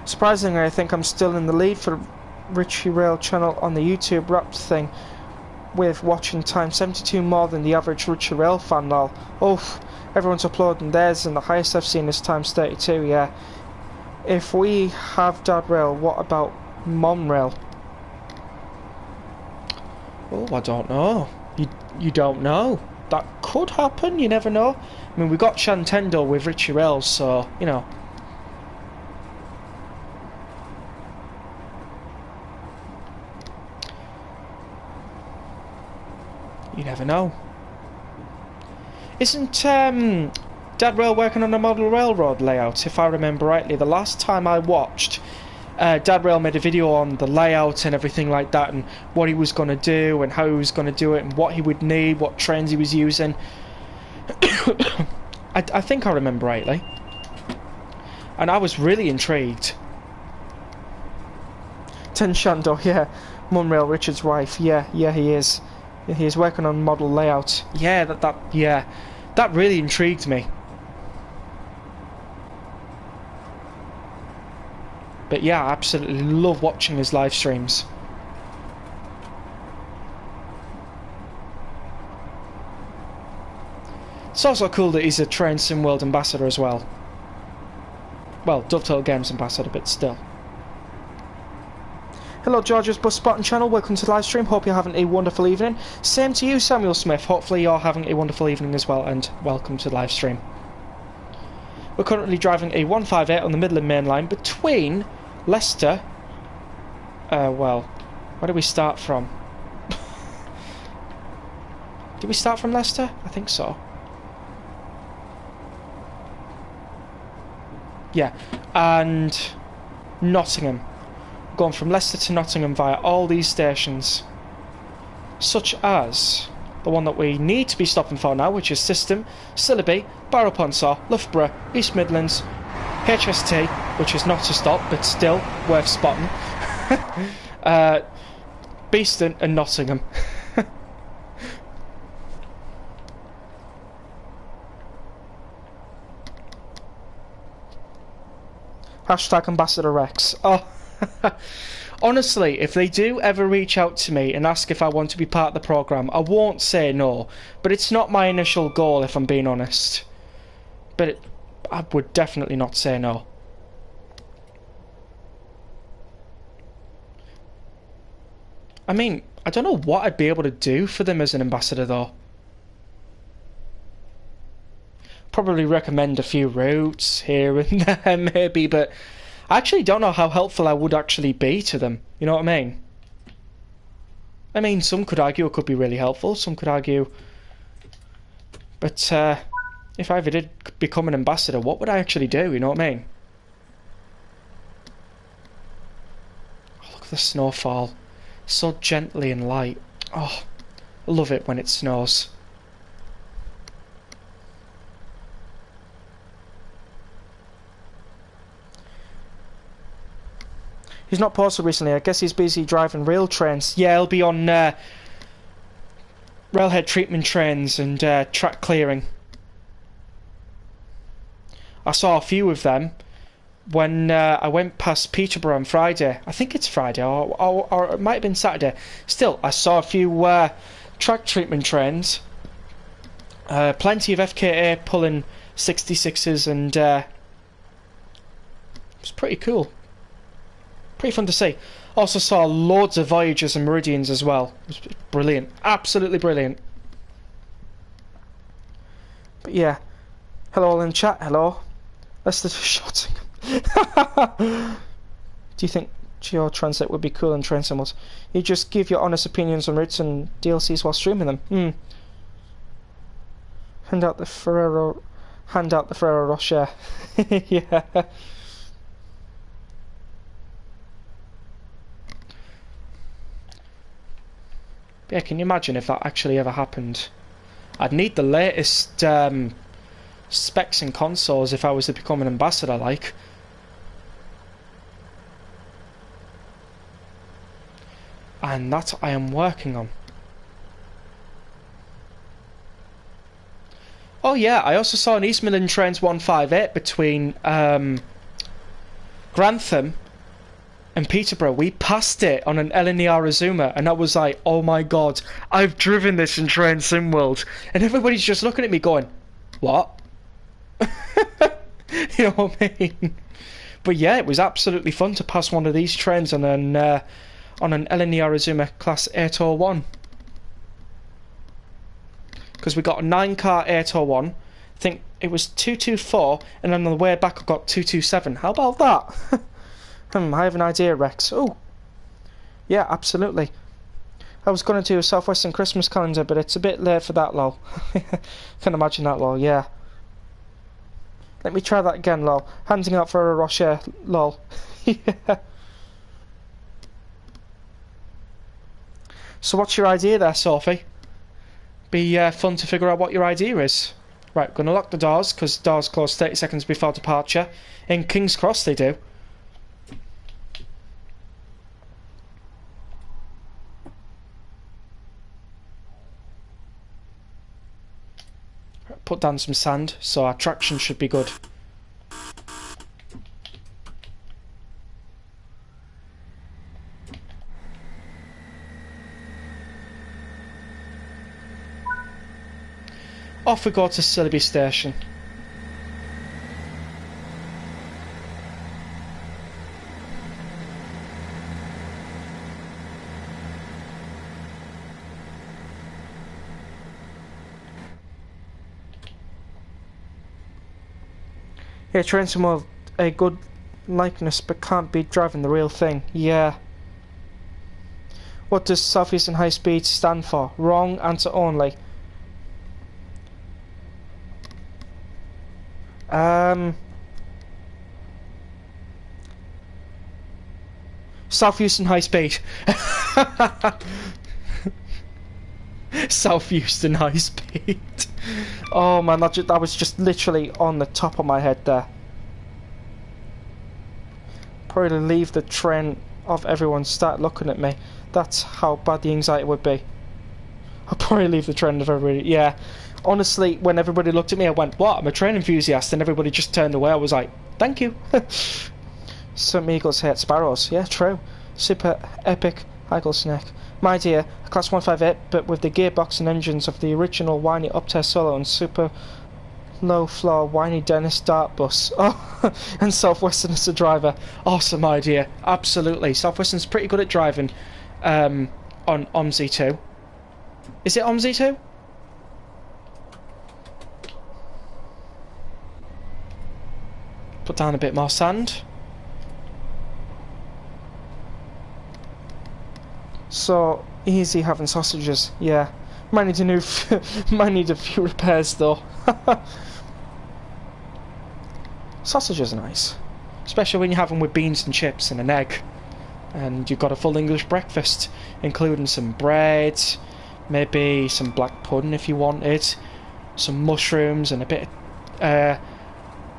Surprisingly, I think I'm still in the lead for Richie Rail channel on the YouTube Wrapped thing, with watching time 72 more than the average Richie Rail fan lol. Oh, everyone's uploading theirs, and the highest I've seen is times 32, yeah. If we have Dad Rail, what about Mom Rail? Oh, I don't know. You don't know. That could happen, you never know. I mean, we got Shantendo with Richie Rail, so, you know. You never know. Isn't Dad Rail working on a model railroad layout, if I remember rightly? The last time I watched, Dad Rail made a video on the layout and everything like that, and what he was going to do and how he was going to do it and what he would need, what trains he was using. I think I remember rightly. And I was really intrigued. Ten Shando, yeah. Mum Rail, Richard's wife, yeah, he is. He is working on model layout. Yeah, that really intrigued me. But yeah, I absolutely love watching his live streams. It's also cool that he's a Train Sim World ambassador as well. Well, Dovetail Games ambassador, but still. Hello George's Bus Spotting channel, welcome to the live stream, hope you're having a wonderful evening. Same to you Samuel Smith, hopefully you're having a wonderful evening as well, and welcome to the live stream. We're currently driving a 158 on the Midland Main Line between Leicester, well, where do we start from? Did we start from Leicester? I think so. Yeah, and Nottingham. Going from Leicester to Nottingham via all these stations, such as the one that we need to be stopping for now, which is System, Sillaby, Barrow-upon-Saw, Loughborough, East Midlands, HST, which is not a stop but still worth spotting, Beeston and Nottingham. Hashtag Ambassador Rex. Oh. Honestly, if they do ever reach out to me and ask if I want to be part of the programme, I won't say no, but it's not my initial goal if I'm being honest. But I would definitely not say no. I mean, I don't know what I'd be able to do for them as an ambassador though. Probably recommend a few routes here and there maybe, but I actually don't know how helpful I would actually be to them, you know what I mean? I mean, some could argue it could be really helpful, some could argue... But, if I ever did become an ambassador, what would I actually do, you know what I mean? Oh, look at the snowfall. So gently and light. Oh, I love it when it snows. He's not posted recently. I guess he's busy driving rail trains. Yeah, he'll be on railhead treatment trains and track clearing. I saw a few of them when I went past Peterborough on Friday. I think it's Friday, or it might have been Saturday. Still, I saw a few track treatment trains. Plenty of FKA pulling 66s, and it was pretty cool. Pretty fun to see. Also saw loads of Voyagers and Meridians as well. It was brilliant. Absolutely brilliant. But yeah. Hello all in chat. Hello. Let's do shotting. Do you think Geo Translate would be cool in train symbols? You just give your honest opinions on routes and DLCs while streaming them. Hand out the Ferrero Rocher. Yeah. Yeah, can you imagine if that actually ever happened? I'd need the latest specs and consoles if I was to become an ambassador, like. And that I am working on. Oh yeah, I also saw an East Midland Trains 158 between Grantham and Peterborough. We passed it on an Eleni Arizuma, and I was like, oh my god, I've driven this in Train Sim World. And everybody's just looking at me going, what? You know what I mean? But yeah, it was absolutely fun to pass one of these trains on an Eleni Arizuma Class 801. Because we got a 9-car 801. I think it was 224, and then on the way back I got 227. How about that? I have an idea, Rex. Oh, yeah, absolutely. I was going to do a Southwestern Christmas calendar, but it's a bit late for that, lol. Can imagine that, lol, yeah. Let me try that again, lol. Handing out for a Rocher, lol. Yeah. So what's your idea there, Sophie? Be fun to figure out what your idea is. Right, going to lock the doors, because doors close 30 seconds before departure. In King's Cross they do. Put down some sand, so our traction should be good. Off we go to Sillerby Station. Yeah, trains have a good likeness, but can't be driving the real thing. Yeah. What does Southeastern High Speed stand for? Wrong answer only. South Houston High Speed. South Houston High Speed. Oh man, that was just literally on the top of my head there. Probably leave the train of everyone start looking at me. That's how bad the anxiety would be. I'll probably leave the train of everybody. Yeah. Honestly, when everybody looked at me, I went, what? I'm a train enthusiast. And everybody just turned away. I was like, thank you. Some eagles hate sparrows. Yeah, true. Super epic eagle's neck. My dear, a Class 158, but with the gearbox and engines of the original whiny Optare Solo and super low floor whiny Dennis Dart bus. Oh, and Southwestern as a driver. Awesome idea. Absolutely. Southwestern's pretty good at driving on OMSI2. Is it OMSI2? Put down a bit more sand. So easy having sausages, yeah. Might need a few repairs though. Sausages are nice, especially when you have them with beans and chips and an egg. And you've got a full English breakfast, including some bread, maybe some black pudding if you wanted, some mushrooms and a bit of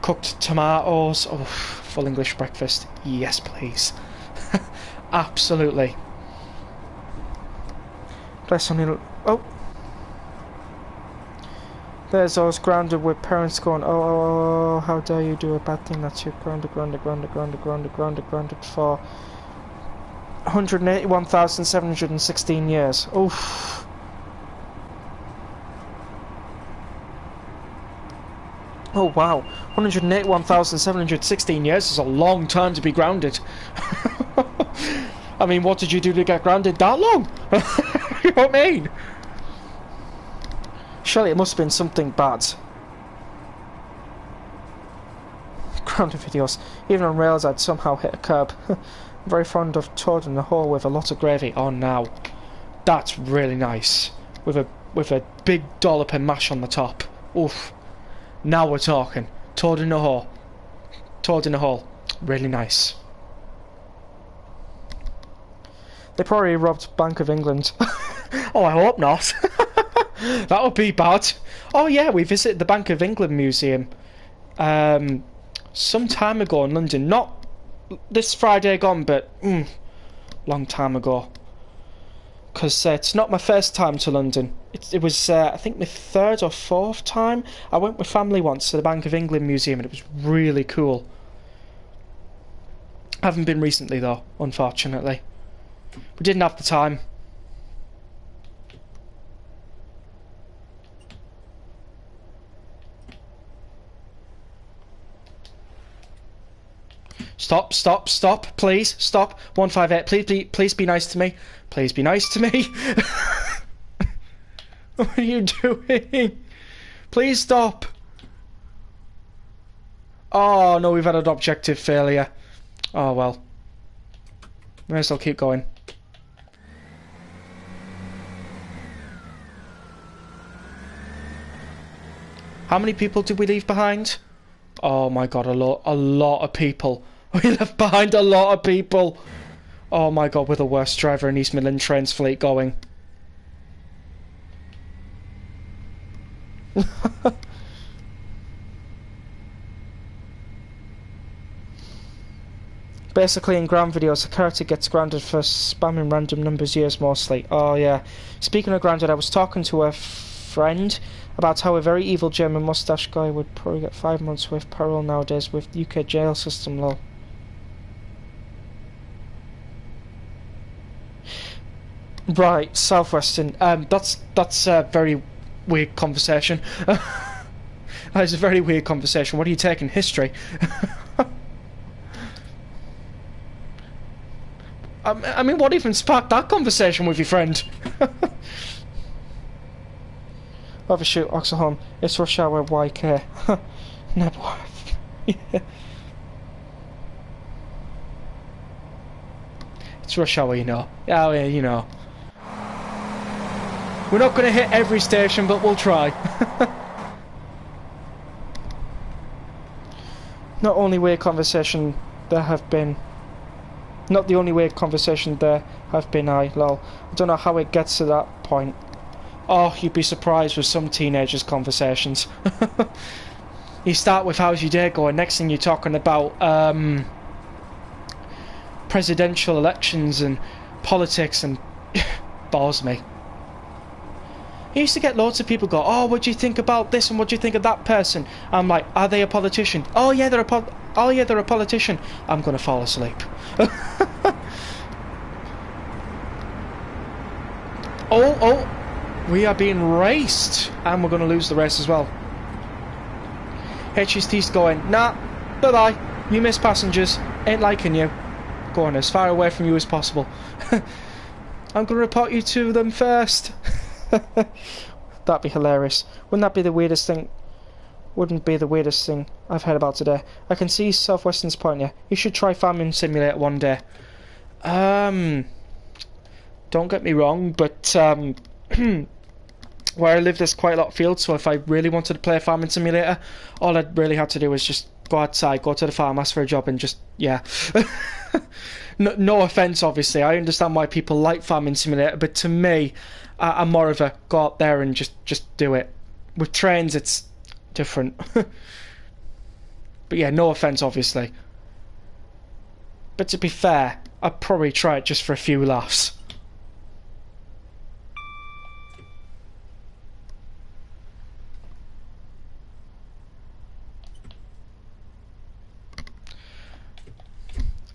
cooked tomatoes. Oh, full English breakfast. Yes, please. Absolutely. Bless only. Oh. There's those grounded with parents going, oh, how dare you do a bad thing, that's you grounded for 181,716 years. Oof. Oh wow, 181,716 years is a long time to be grounded. I mean, what did you do to get grounded that long? You know what I mean? Surely it must have been something bad. Grounded videos. Even on rails I'd somehow hit a curb. I'm very fond of toad in the hole with a lot of gravy. Oh, now. That's really nice. With a big dollop of mash on the top. Oof. Now we're talking. Toad in the hole. Toad in the hole. Really nice. They probably robbed Bank of England. Oh, I hope not. That would be bad. Oh yeah, we visited the Bank of England Museum some time ago in London. Not this Friday gone, but long time ago. Because it's not my first time to London. It was, I think, my third or fourth time. I went with family once to the Bank of England Museum and it was really cool. I haven't been recently though, unfortunately. We didn't have the time. Stop, stop, stop, please, stop. 158, please be nice to me. Please be nice to me. What are you doing? Please stop. Oh no, we've had an objective failure. Oh well. May as well keep going. How many people did we leave behind? Oh my god, a lot of people. We left behind a lot of people. Oh my god, we're the worst driver in East Midland Trains fleet going. Basically, in ground videos, a character gets grounded for spamming random numbers years mostly. Oh yeah. Speaking of grounded, I was talking to a friend about how a very evil German mustache guy would probably get 5 months with parole nowadays with UK jail system law. Right, Southwestern. That's a very weird conversation. That's a very weird conversation. What are you taking? History? I mean, what even sparked that conversation with your friend? Overshoot, Oxenholm. It's rush hour YK. Nebworth. Yeah. It's rush hour, you know. Oh yeah, you know. We're not going to hit every station, but we'll try. Not only weird conversation there have been. Not the only weird conversation there have been, lol. I don't know how it gets to that point. Oh, you'd be surprised with some teenagers' conversations. You start with how's your day going, next thing you're talking about presidential elections and politics, and bores me. I used to get loads of people go, oh, what do you think about this and what do you think of that person? I'm like, are they a politician? Oh yeah, they're a politician. I'm gonna fall asleep. Oh, we are being raced, and we're gonna lose the race as well. HST's going, nah, bye bye. You miss passengers, ain't liking you. Going as far away from you as possible. I'm gonna report you to them first. That'd be hilarious. Wouldn't that be the weirdest thing? Wouldn't be the weirdest thing I've heard about today. I can see Southwestern's point here. You should try Farming Simulator one day. Don't get me wrong, but where I live there's quite a lot of fields, so if I really wanted to play a Farming Simulator, all I'd really have to do is just go outside, go to the farm, ask for a job, and just, yeah. No offence, obviously. I understand why people like Farming Simulator, but to me, I'm more of a go out there and just do it. With trains, it's different. But yeah, no offence, obviously. But to be fair, I'd probably try it just for a few laughs.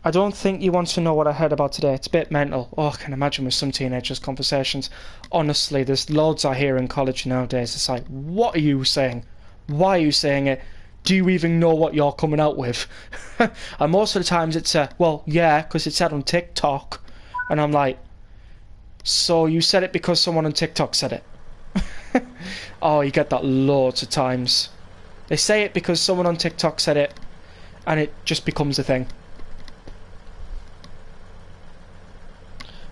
I don't think you want to know what I heard about today. It's a bit mental. Oh, I can imagine with some teenagers' conversations. Honestly, there's loads I hear in college nowadays. It's like, what are you saying? Why are you saying it? Do you even know what you're coming out with? And most of the times it's well, yeah, because it said on TikTok. And I'm like, so you said it because someone on TikTok said it? Oh, you get that loads of times. They say it because someone on TikTok said it, and it just becomes a thing.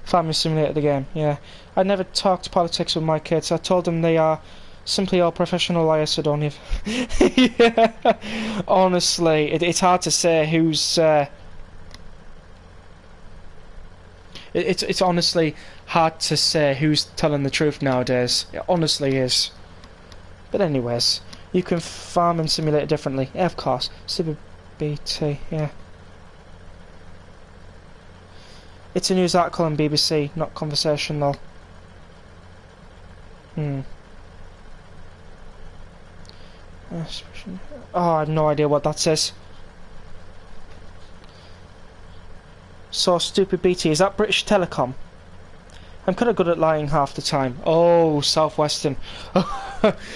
Farming Simulator the game, yeah. I never talked politics with my kids. I told them they are simply all professional liars, so don't even. Yeah. Honestly, it's hard to say who's... It's honestly hard to say who's telling the truth nowadays. It honestly is. But anyways, you can farm and simulate it differently. Yeah, of course. CBBT, yeah. It's a news article on BBC, not conversational. Oh, I have no idea what that says. So stupid BT, is that British Telecom? I'm kind of good at lying half the time. Oh, Southwestern.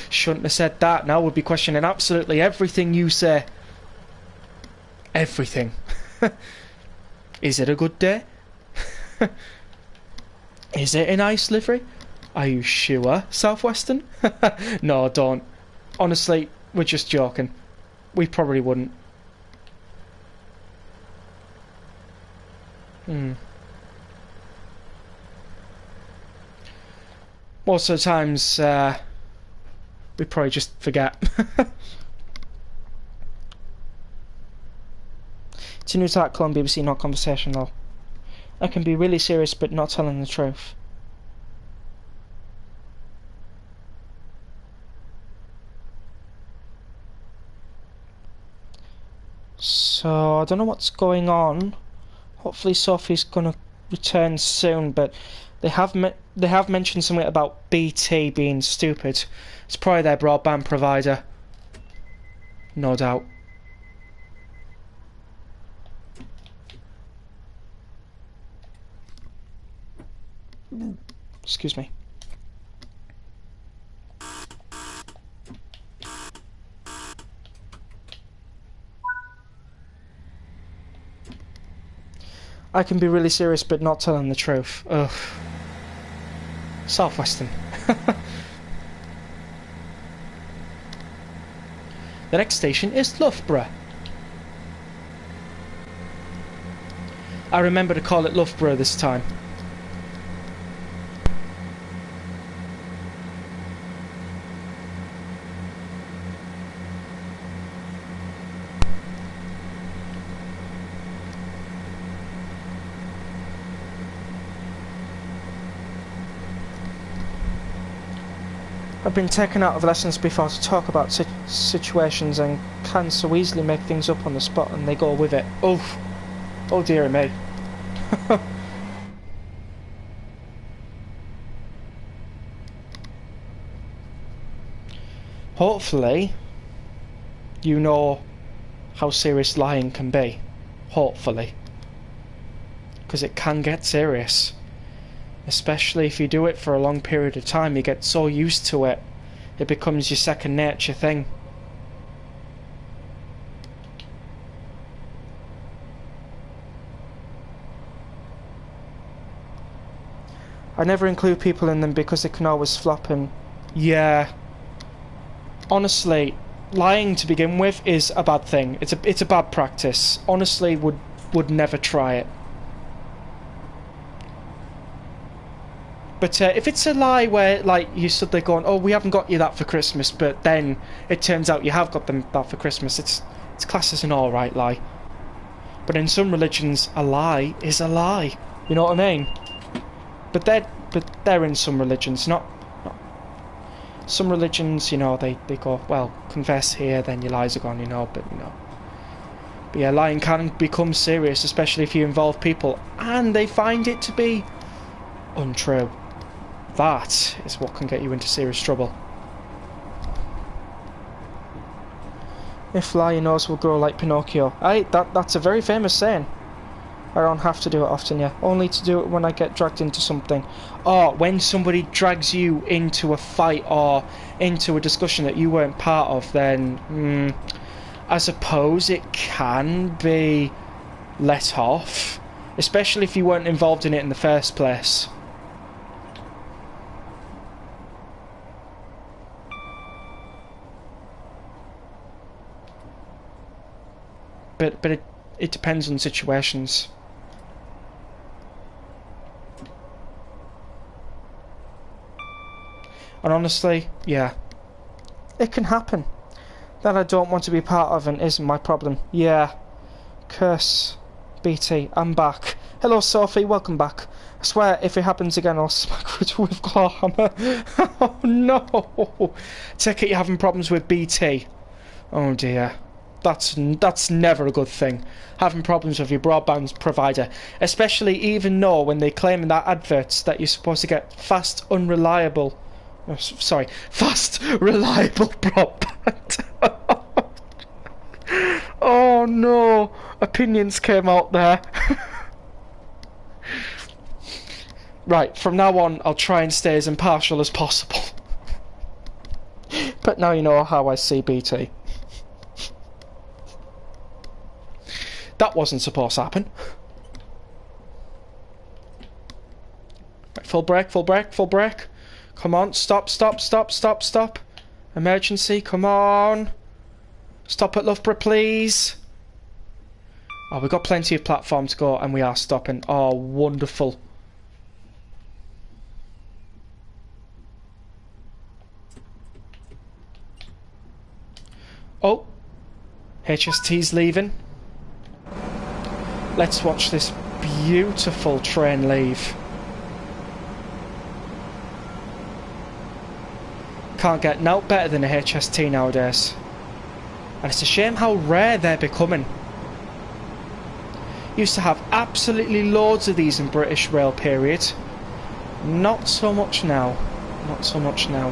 Shouldn't have said that. Now we'll be questioning absolutely everything you say. Everything. Is it a good day? Is it a nice livery? Are you sure, Southwestern? No, don't. Honestly, we're just joking. We probably wouldn't. Most of the times, we probably just forget. It's a news article on BBC, not conversational. I can be really serious but not telling the truth. So I don't know what's going on. Hopefully Sophie's gonna return soon, but they have mentioned something about BT being stupid. It's probably their broadband provider. No doubt. Excuse me. I can be really serious but not telling the truth. Ugh. Southwestern. The next station is Loughborough. I remember to call it Loughborough this time. I've been taken out of lessons before to talk about situations and can so easily make things up on the spot, and they go with it. Oof. Oh dear me. Hopefully, you know how serious lying can be. Hopefully. Because it can get serious. Especially if you do it for a long period of time, you get so used to it, it becomes your second nature thing. I never include people in them because they can always flop, and yeah. Honestly, lying to begin with is a bad thing. It's a bad practice. Honestly, would never try it. But if it's a lie where, like, you're suddenly going, oh, we haven't got you that for Christmas, but then it turns out you have got them that for Christmas, It's classed as an alright lie. But in some religions, a lie is a lie. You know what I mean? But they're in some religions, not some religions, you know, they go, well, confess here, then your lies are gone, you know, but, you know. But yeah, lying can become serious, especially if you involve people, and they find it to be untrue. That is what can get you into serious trouble. If lie, your nose will grow like Pinocchio. That's a very famous saying. I don't have to do it often, yeah. Only to do it when I get dragged into something. Or when somebody drags you into a fight or into a discussion that you weren't part of, then I suppose it can be let off. Especially if you weren't involved in it in the first place. But it depends on situations. And honestly, yeah, it can happen. That I don't want to be part of and isn't my problem. Yeah. Curse. BT, I'm back. Hello Sophie, welcome back. I swear, if it happens again, I'll smack you with Clawhammer. Oh no! Take it you're having problems with BT. Oh dear. That's never a good thing. Having problems with your broadband provider. Especially even though when they claim in that adverts that you're supposed to get fast, reliable broadband. Oh no, opinions came out there. Right, from now on I'll try and stay as impartial as possible. But now you know how I see BT. That wasn't supposed to happen. Right, full brake, full brake, full brake. Come on, stop. Emergency, come on. Stop at Loughborough, please. Oh, we've got plenty of platform to go and we are stopping. Oh, wonderful. Oh, HST's leaving. Let's watch this beautiful train leave. Can't get no better than a HST nowadays. And it's a shame how rare they're becoming. Used to have absolutely loads of these in British Rail period. Not so much now. Not so much now.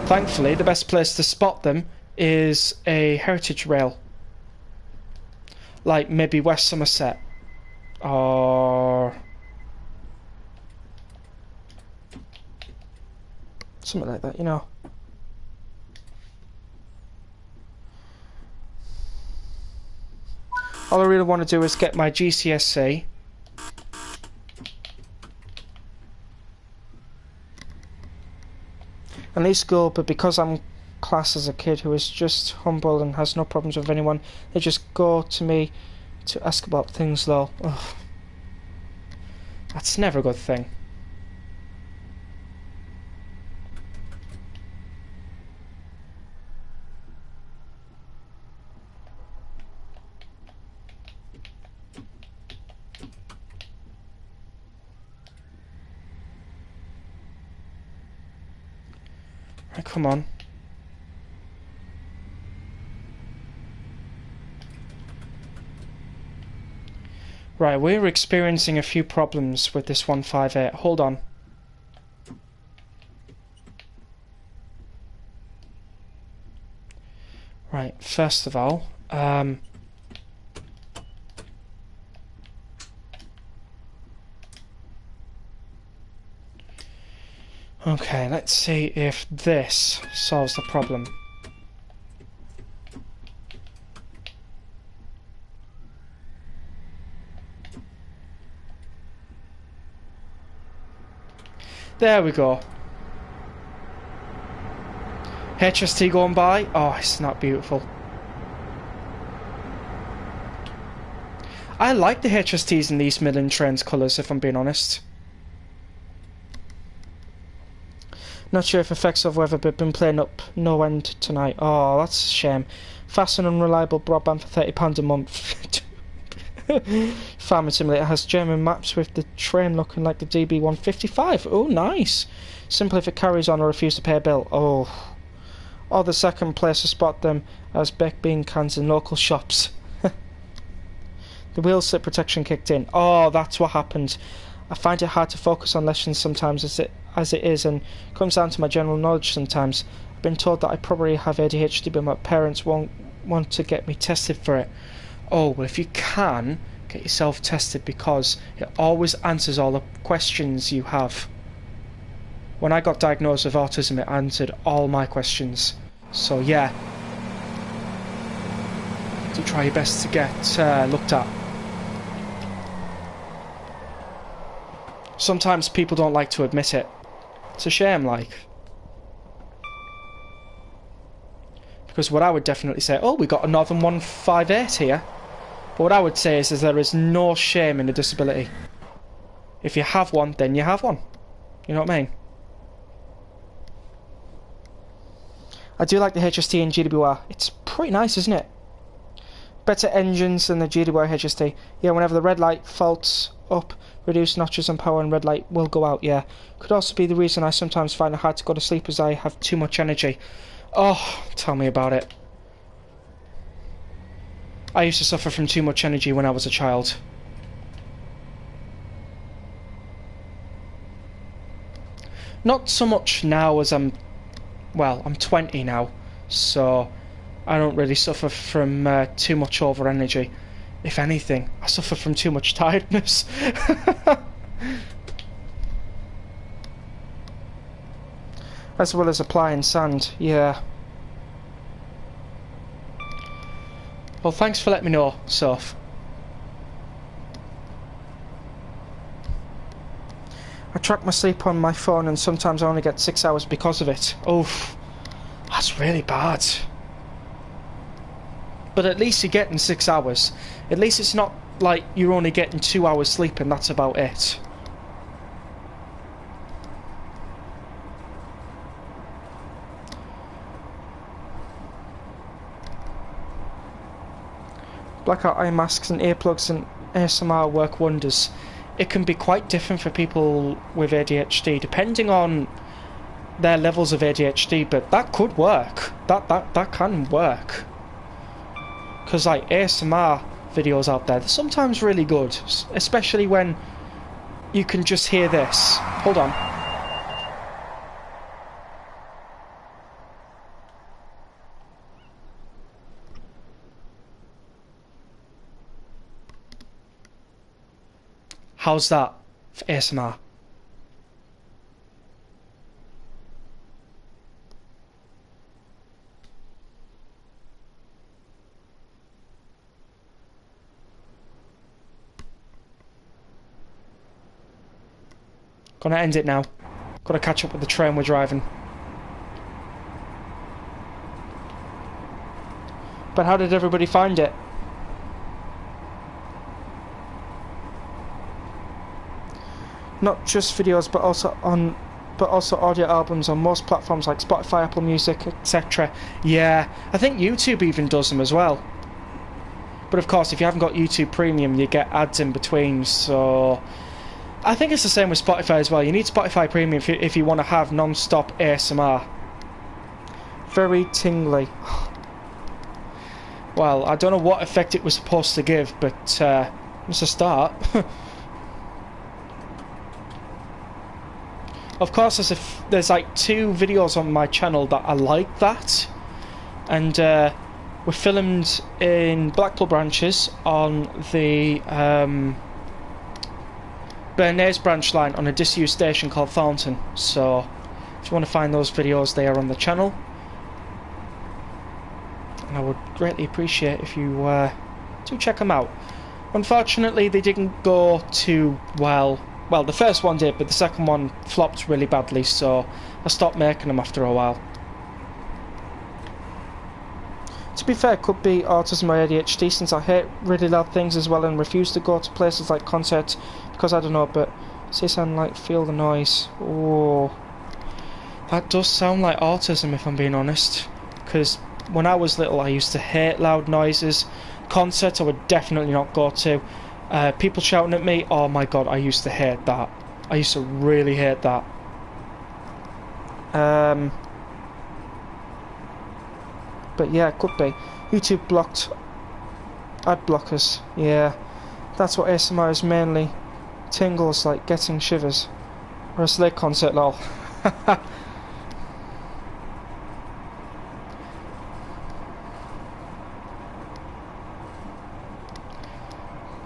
Thankfully, the best place to spot them is a heritage rail. Like maybe West Somerset. Or something like that, you know. All I really want to do is get my GCSE. And leave school, but because I'm classed as a kid who is just humble and has no problems with anyone, they just go to me to ask about things though. Ugh. That's never a good thing. Right, come on. Right, we're experiencing a few problems with this 158. Hold on. Right, first of all, okay, let's see if this solves the problem. There we go. HST going by. Oh, it's not beautiful. I like the HSTs in these Midland Trains colours, if I'm being honest. Not sure if effects of weather, but been playing up no end tonight. Oh, that's a shame. Fast and unreliable broadband for £30 a month. Farming Simulator has German maps with the train looking like the DB155. Oh, nice. Simply if it carries on or refuse to pay a bill. Oh. Or the second place to spot them as baked bean cans in local shops. The wheel slip protection kicked in. Oh, that's what happened. I find it hard to focus on lessons sometimes as it is, and comes down to my general knowledge sometimes. I've been told that I probably have ADHD, but my parents won't want to get me tested for it. Oh, well, if you can, get yourself tested, because it always answers all the questions you have. When I got diagnosed with autism, it answered all my questions. So, yeah. Do try your best to get looked at. Sometimes people don't like to admit it. It's a shame, like. Because what I would definitely say, oh, we got a Northern 158 here. But what I would say is there is no shame in a disability. If you have one, then you have one. You know what I mean? I do like the HST in GWR. It's pretty nice, isn't it? Better engines than the GWR HST. Yeah, whenever the red light faults up, reduce notches and power and red light will go out, yeah. Could also be the reason I sometimes find it hard to go to sleep as I have too much energy. Oh, tell me about it. I used to suffer from too much energy when I was a child. Not so much now as I'm 20 now, so I don't really suffer from too much over energy. If anything, I suffer from too much tiredness. As well as applying sand, yeah. Well, thanks for letting me know, Soph. I track my sleep on my phone and sometimes I only get 6 hours because of it. Oof, that's really bad. But at least you're getting 6 hours. At least it's not like you're only getting 2 hours sleep and that's about it. Blackout eye masks and earplugs and ASMR work wonders. It can be quite different for people with ADHD, depending on their levels of ADHD, but that could work. That can work. Because like ASMR videos out there, they're sometimes really good, especially when you can just hear this. Hold on. How's that for ASMR? Gonna end it now. Gotta catch up with the train we're driving. But how did everybody find it? Not just videos, but also audio albums on most platforms like Spotify, Apple Music, etc. Yeah, I think YouTube even does them as well. But of course, if you haven't got YouTube Premium, you get ads in between, so I think it's the same with Spotify as well. You need Spotify Premium if you want to have non-stop ASMR. Very tingly. Well, I don't know what effect it was supposed to give, but it's a start. Of course, there's like 2 videos on my channel that are like that, and were filmed in Blackpool branches on the Bernays branch line on a disused station called Thornton. So if you want to find those videos, they are on the channel, and I would greatly appreciate if you do check them out. Unfortunately, they didn't go too well. Well, the first one did, but the second one flopped really badly, so I stopped making them after a while. To be fair, it could be autism or ADHD, since I hate really loud things as well and refuse to go to places like concerts because I don't know, but say something like feel the noise. Oh, That does sound like autism, if I'm being honest. Because when I was little, I used to hate loud noises. Concerts I would definitely not go to. People shouting at me, oh my god, I used to hate that. I used to really hate that. But yeah, it could be. YouTube blocked ad blockers. Yeah, that's what ASMR is mainly. Tingles, like getting shivers. Or a Slade concert, lol.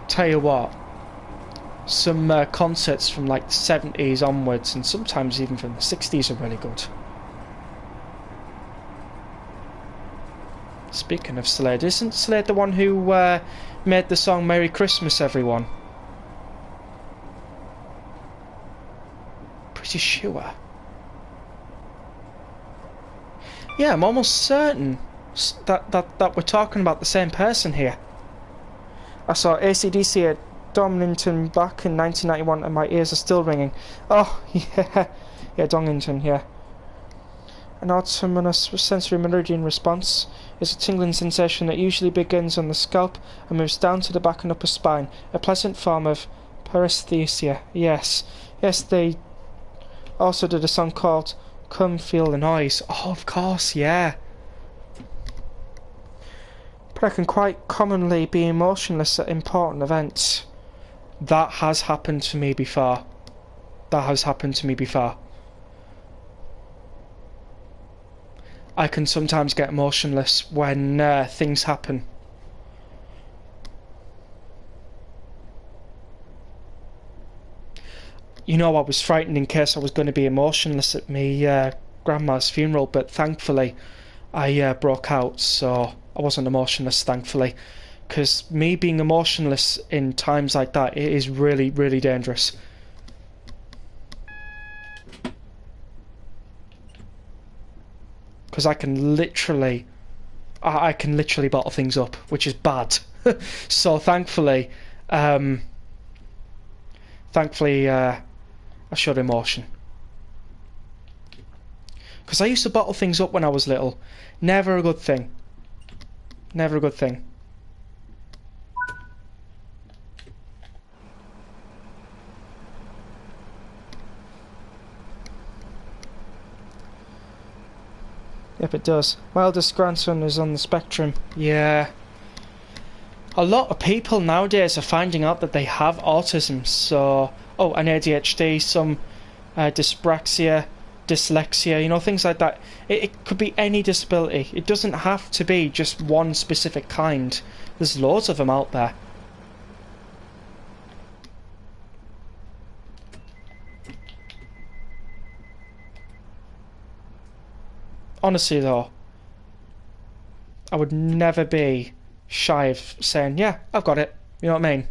Tell you what, some concerts from like the 70s onwards, and sometimes even from the 60s, are really good. Speaking of Slade, isn't Slade the one who made the song Merry Christmas, Everyone? Pretty sure. Yeah, I'm almost certain that we're talking about the same person here. I saw AC/DC at Donington back in 1991 and my ears are still ringing. Oh, yeah. Yeah, Donington, yeah. An autonomous sensory meridian response is a tingling sensation that usually begins on the scalp and moves down to the back and upper spine. A pleasant form of paresthesia. Yes. Yes, they also did a song called Come Feel the Noise. Oh, of course, yeah. But I can quite commonly be emotionless at important events. That has happened to me before. That has happened to me before. I can sometimes get emotionless when things happen. You know, I was frightened in case I was going to be emotionless at my grandma's funeral, but thankfully I broke out, so I wasn't emotionless, thankfully. Because me being emotionless in times like that, it is really, really dangerous. Because I can literally bottle things up, which is bad. So thankfully, I showed emotion. Because I used to bottle things up when I was little. Never a good thing. Never a good thing. Yep, it does. My eldest grandson is on the spectrum. Yeah. A lot of people nowadays are finding out that they have autism, so... Oh, and ADHD, some dyspraxia, dyslexia, you know, things like that. It could be any disability. It doesn't have to be just one specific kind. There's loads of them out there. Honestly though, I would never be shy of saying, yeah, I've got it. You know what I mean?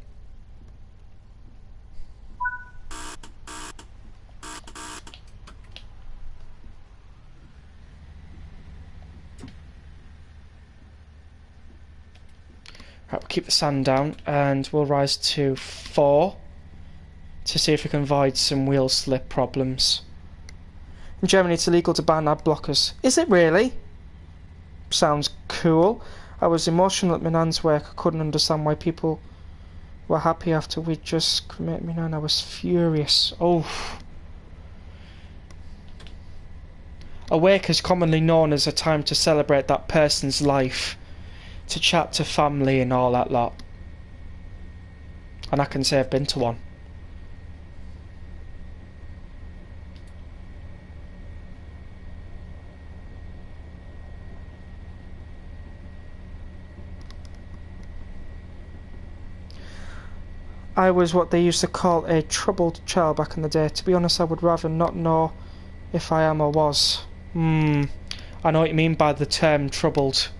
Right, we'll keep the sand down and we'll rise to 4 to see if we can avoid some wheel slip problems. In Germany, it's illegal to ban ad blockers. Is it really? Sounds cool. I was emotional at my nan's work. I couldn't understand why people were happy after we just cremated my nan. I was furious. Oh. A wake is commonly known as a time to celebrate that person's life, to chat to family and all that lot. And I can say I've been to one. I was what they used to call a troubled child back in the day. To be honest, I would rather not know if I am or was. I know what you mean by the term troubled.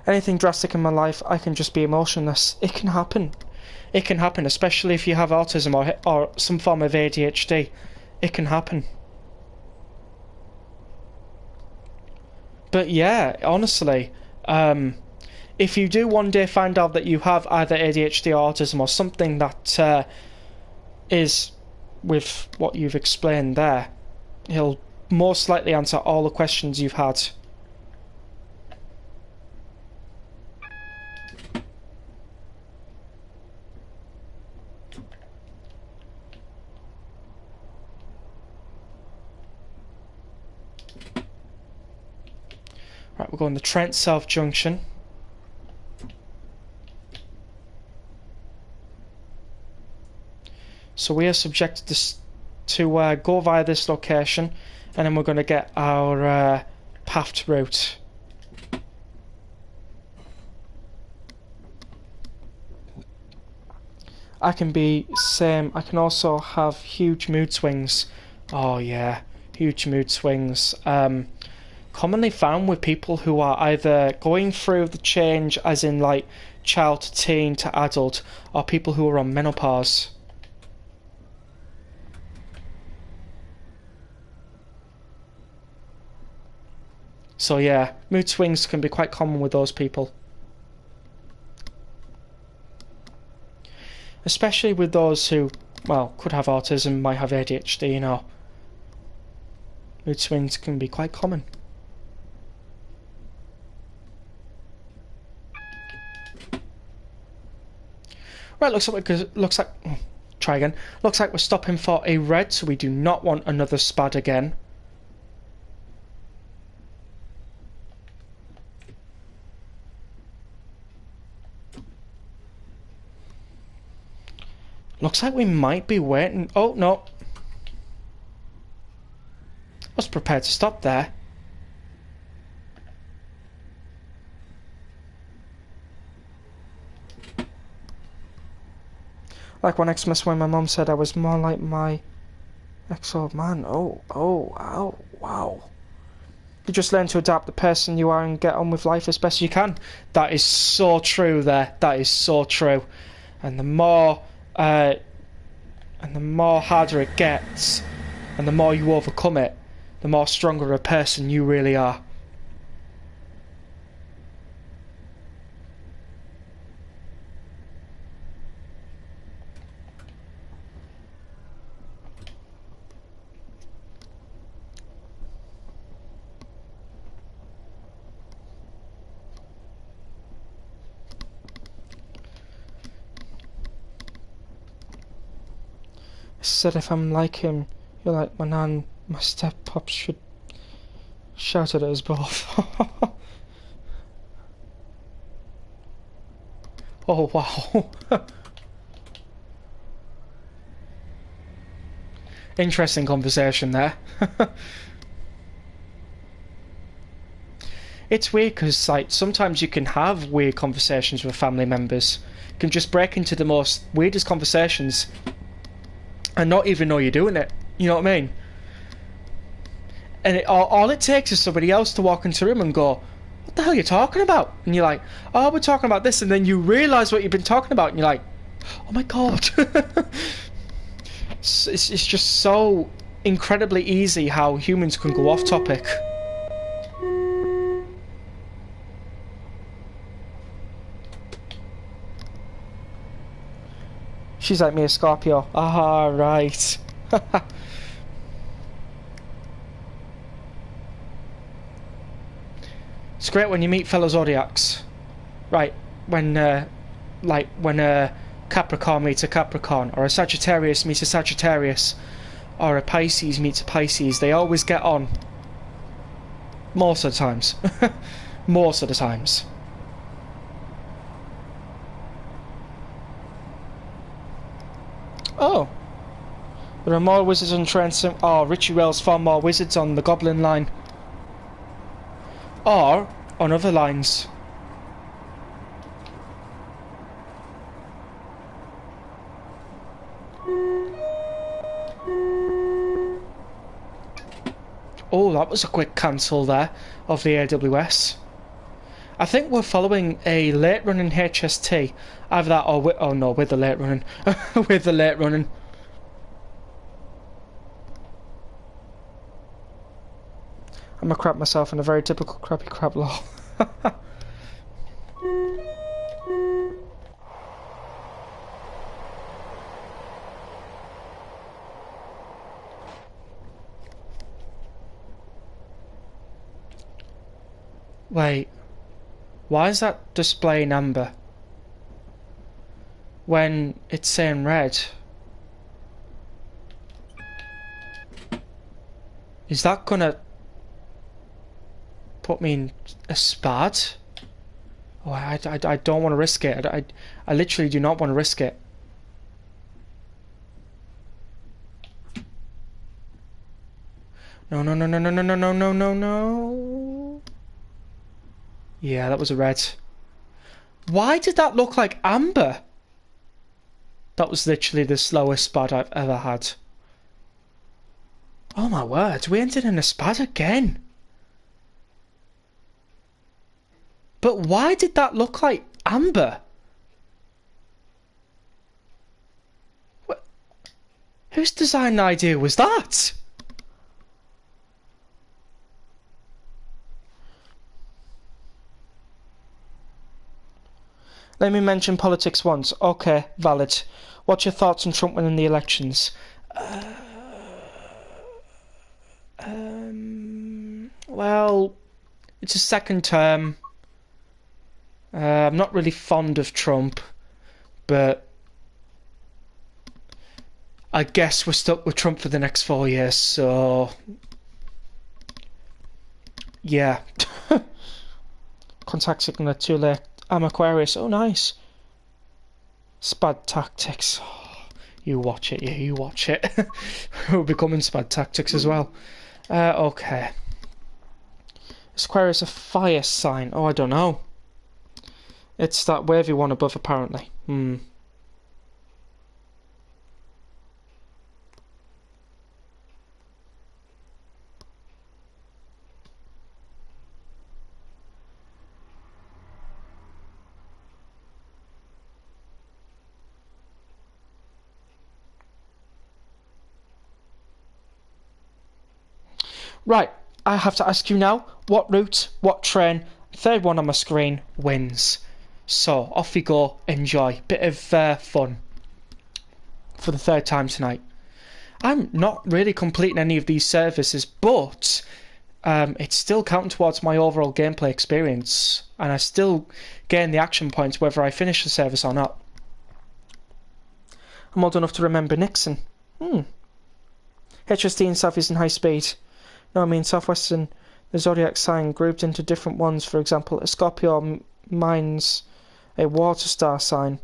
Anything drastic in my life, I can just be emotionless. It can happen. It can happen, especially if you have autism or some form of ADHD. It can happen. But yeah, honestly, if you do one day find out that you have either ADHD or autism or something that is with what you've explained there, he'll most likely answer all the questions you've had. Right, we're going to Trent South Junction. So we are subjected to go via this location, and then we're going to get our pathed route. I can be same. I can also have huge mood swings. Oh yeah, huge mood swings. Commonly found with people who are either going through the change, as in like child to teen to adult, or people who are on menopause. So yeah, mood swings can be quite common with those people. Especially with those who, well, could have autism, might have ADHD, you know. Mood swings can be quite common. Right, looks like try again. Looks like we're stopping for a red, so we do not want another spad again. Looks like we might be waiting. Oh no. I was prepared to stop there. Like one Xmas when my mum said I was more like my ex-old man. Oh, wow. You just learn to adapt the person you are and get on with life as best you can. That is so true there. That is so true. And the more harder it gets, and the more you overcome it, the more stronger a person you really are. Said if I'm like him, you're like my nan, my step-pop should shout at us both. Oh wow. Interesting conversation there. It's weird because like sometimes you can have weird conversations with family members. You can just break into the most weirdest conversations and not even know you're doing it. You know what I mean? And all it takes is somebody else to walk into the room and go, what the hell are you talking about? And you're like, oh, we're talking about this. And then you realise what you've been talking about and you're like, oh my god. It's just so incredibly easy how humans can go off topic. She's like me, a Scorpio. Ah, right. It's great when you meet fellow zodiacs. Right, when Capricorn meets a Capricorn, or a Sagittarius meets a Sagittarius, or a Pisces meets a Pisces, they always get on. Most of the times. Most of the times. Oh. There are more wizards on Trent. Oh, Richie Wells found more wizards on the Goblin line. Or on other lines. Oh, that was a quick cancel there of the AWS. I think we're following a late running HST. Either that or with, oh no, with the late running. With the late running. I'm gonna crap myself in a very typical crappy crap lol. Wait, why is that displaying amber when it's saying red? Is that gonna put me in a spad? Oh, I don't want to risk it. I literally do not want to risk it. No, no, no, no, no, no, no, no, no, no, no. Yeah, that was a red. Why did that look like amber? That was literally the slowest spad I've ever had. Oh my word, we entered in a spad again. But why did that look like amber? What? Whose design idea was that? Let me mention politics once. Okay, valid. What's your thoughts on Trump winning the elections? Well, it's a second term. I'm not really fond of Trump, but I guess we're stuck with Trump for the next 4 years, so yeah. Contact signal too late. I'm Aquarius. Oh, nice. Spad tactics. Oh, you watch it, you watch it. We're becoming Spad tactics as well. Okay. Is Aquarius a fire sign? Oh, I don't know. It's that wavy one above, apparently. Right, I have to ask you now, what route, what train, third one on my screen, wins? So, off we go, enjoy. Bit of fun for the third time tonight. I'm not really completing any of these services, but it's still counting towards my overall gameplay experience, and I still gain the action points whether I finish the service or not. I'm old enough to remember Nixon. HST and Southeastern High Speed. No, I mean Southwestern, the zodiac sign grouped into different ones. For example, a Scorpio mine's a water star sign.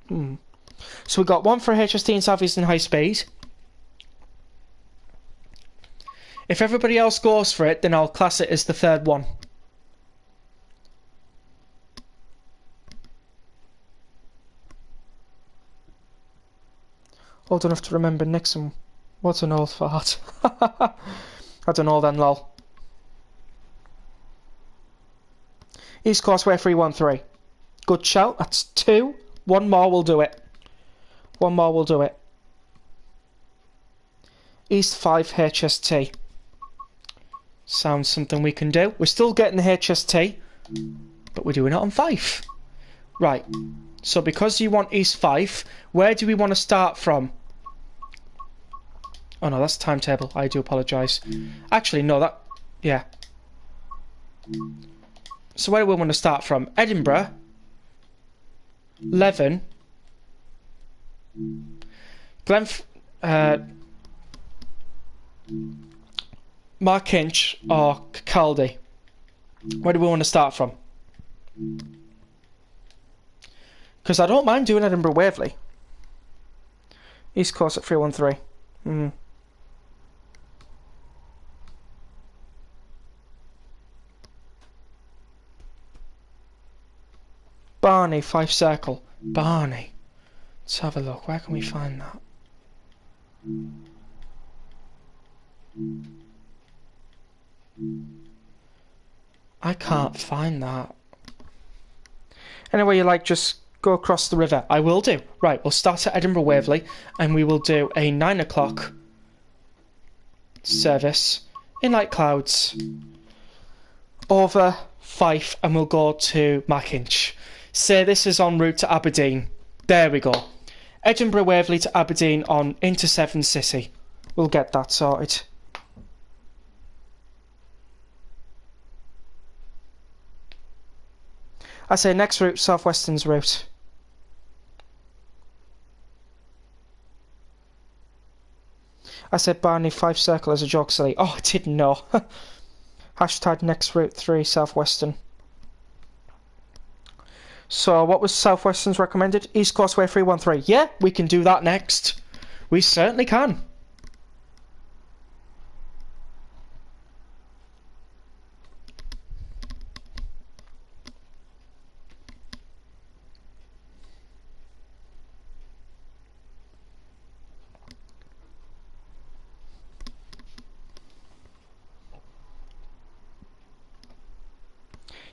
So we got one for HST and Southeastern High Speed. If everybody else goes for it, then I'll class it as the third one. Old enough to remember Nixon. What an old fart. I don't know then, lol. East Causeway 313. Good shout. That's 2. One more will do it. One more will do it. East 5 HST. Sounds something we can do. We're still getting the HST, but we're doing it on 5. Right. So because you want East 5, where do we want to start from? Oh no, that's the timetable. I do apologise. Actually, no, that... Yeah. So where do we want to start from? Edinburgh. Leven. Markinch or Caldy. Where do we want to start from? Because I don't mind doing Edinburgh Waverley. East Coast at 313. Barney, 5 Circle. Barney. Let's have a look. Where can we find that? I can't find that. Anyway, you like, just go across the river. I will do. Right, we'll start at Edinburgh Waverley, and we will do a 9 o'clock service in light clouds over Fife, and we'll go to Mackinch. Say this is en route to Aberdeen. There we go. Edinburgh Waverley to Aberdeen on into Severn City. We'll get that sorted. I say next route, South Western's route. I said Barney 5 circle as a jog silly. Oh, I didn't know. Hashtag next route 3 South Western. So what was South Western's recommended? East Coast Way 313. Yeah, we can do that next. We certainly can.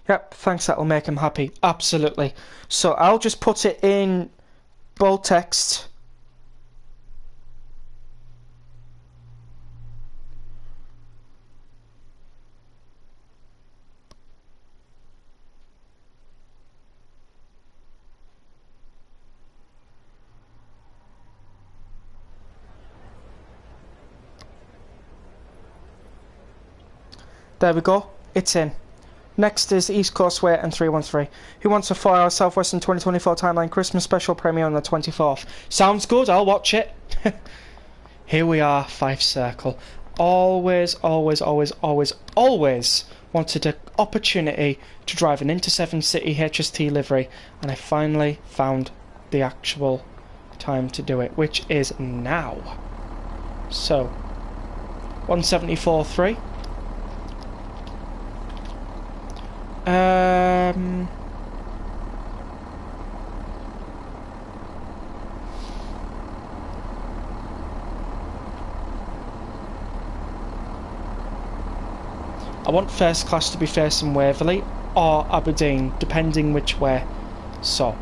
Yep, thanks, that'll make him happy. Absolutely. So I'll just put it in bold text. There we go. It's in. Next is East Coast Way and 313. Who wants a 4-hour South Western 2024 timeline Christmas special premiere on the 24th? Sounds good, I'll watch it. Here we are, Fife Circle. Always wanted an opportunity to drive an Into Severn City HST livery, and I finally found the actual time to do it, which is now. So, 174.3. I want first class to be facing Waverley or Aberdeen, depending which way. So,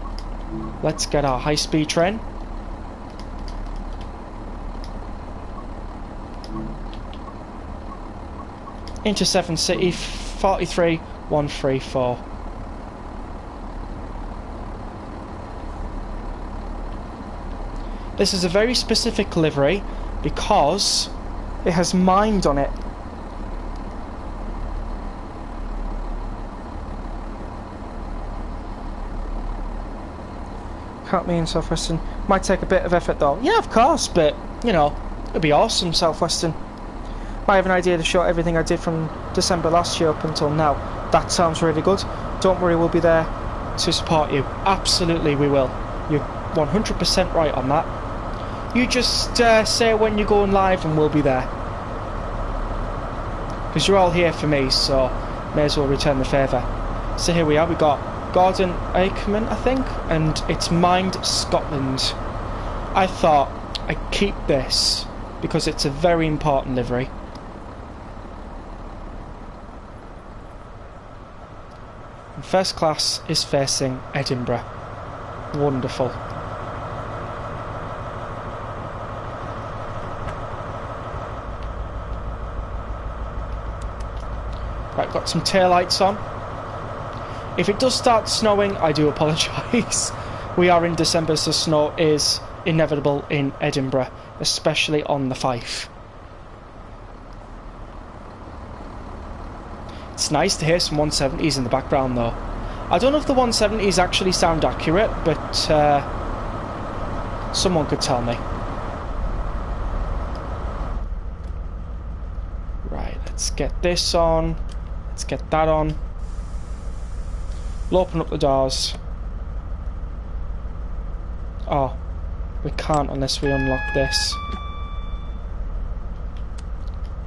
let's get our high-speed train. Into Severn City, 43.134. This is a very specific livery because it has Mind on it. Can't be in South Western. Might take a bit of effort though. Yeah, of course, but you know, it'd be awesome, South Western. I have an idea to show everything I did from December last year up until now. That sounds really good. Don't worry, we'll be there to support you. Absolutely we will. You're 100% right on that. You just say when you're going live and we'll be there. Because you're all here for me, so may as well return the favour. So here we are, we got Gordon Aikman, I think, and it's Mind Scotland. I thought I'd keep this because it's a very important livery. And first class is facing Edinburgh. Wonderful. Right, got some taillights on. If it does start snowing, I do apologise. We are in December, so snow is inevitable in Edinburgh, especially on the Fife. It's nice to hear some 170s in the background though. I don't know if the 170s actually sound accurate, but someone could tell me. Right, let's get this on. Let's get that on. We'll open up the doors. Oh, we can't unless we unlock this.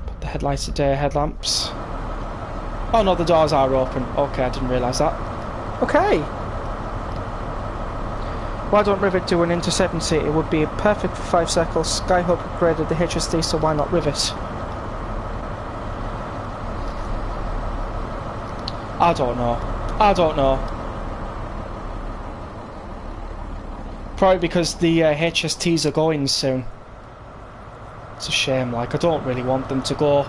Put the headlights at day, headlamps. Oh no, the doors are open. Okay, I didn't realise that. Okay. Why don't Rivet do an Into Severn City? It would be perfect for 5 circles. Skyhook upgraded the HSD, so why not Rivet? I don't know. I don't know. Probably because the HSTs are going soon. It's a shame, like, I don't really want them to go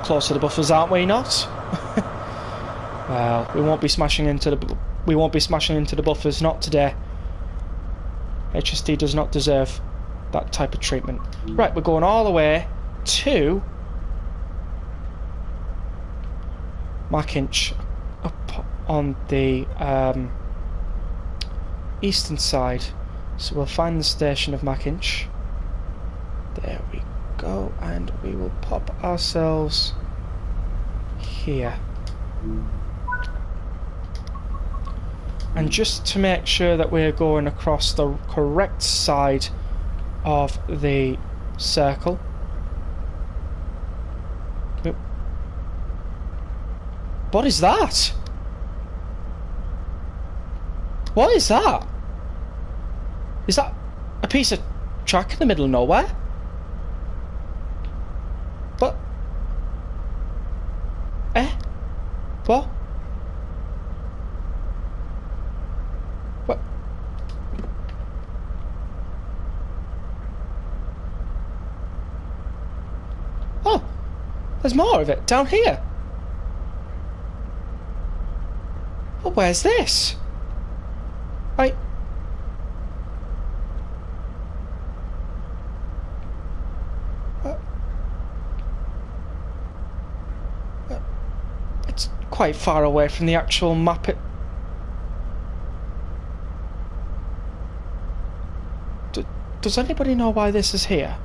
close to the buffers, aren't we not? Well, we won't be smashing into the buffers, not today. HSD does not deserve that type of treatment. Right, we're going all the way to Mackinch, up on the eastern side. So we'll find the station of Mackinch. There we go, and we will pop ourselves here. And just to make sure that we're going across the correct side of the circle. What is that? What is that? Is that a piece of track in the middle of nowhere? What? What? What? Oh, there's more of it down here. Well, where's this? Right. It's quite far away from the actual map. Does anybody know why this is here?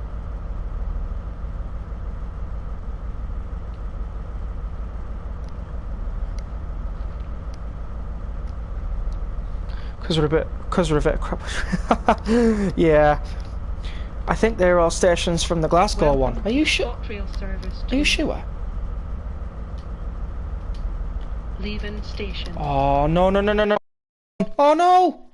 Because we're a bit crap. Yeah. I think they're all stations from the Glasgow one. Are you sure? Are you sure? Leaving station. Oh, no. Oh, no!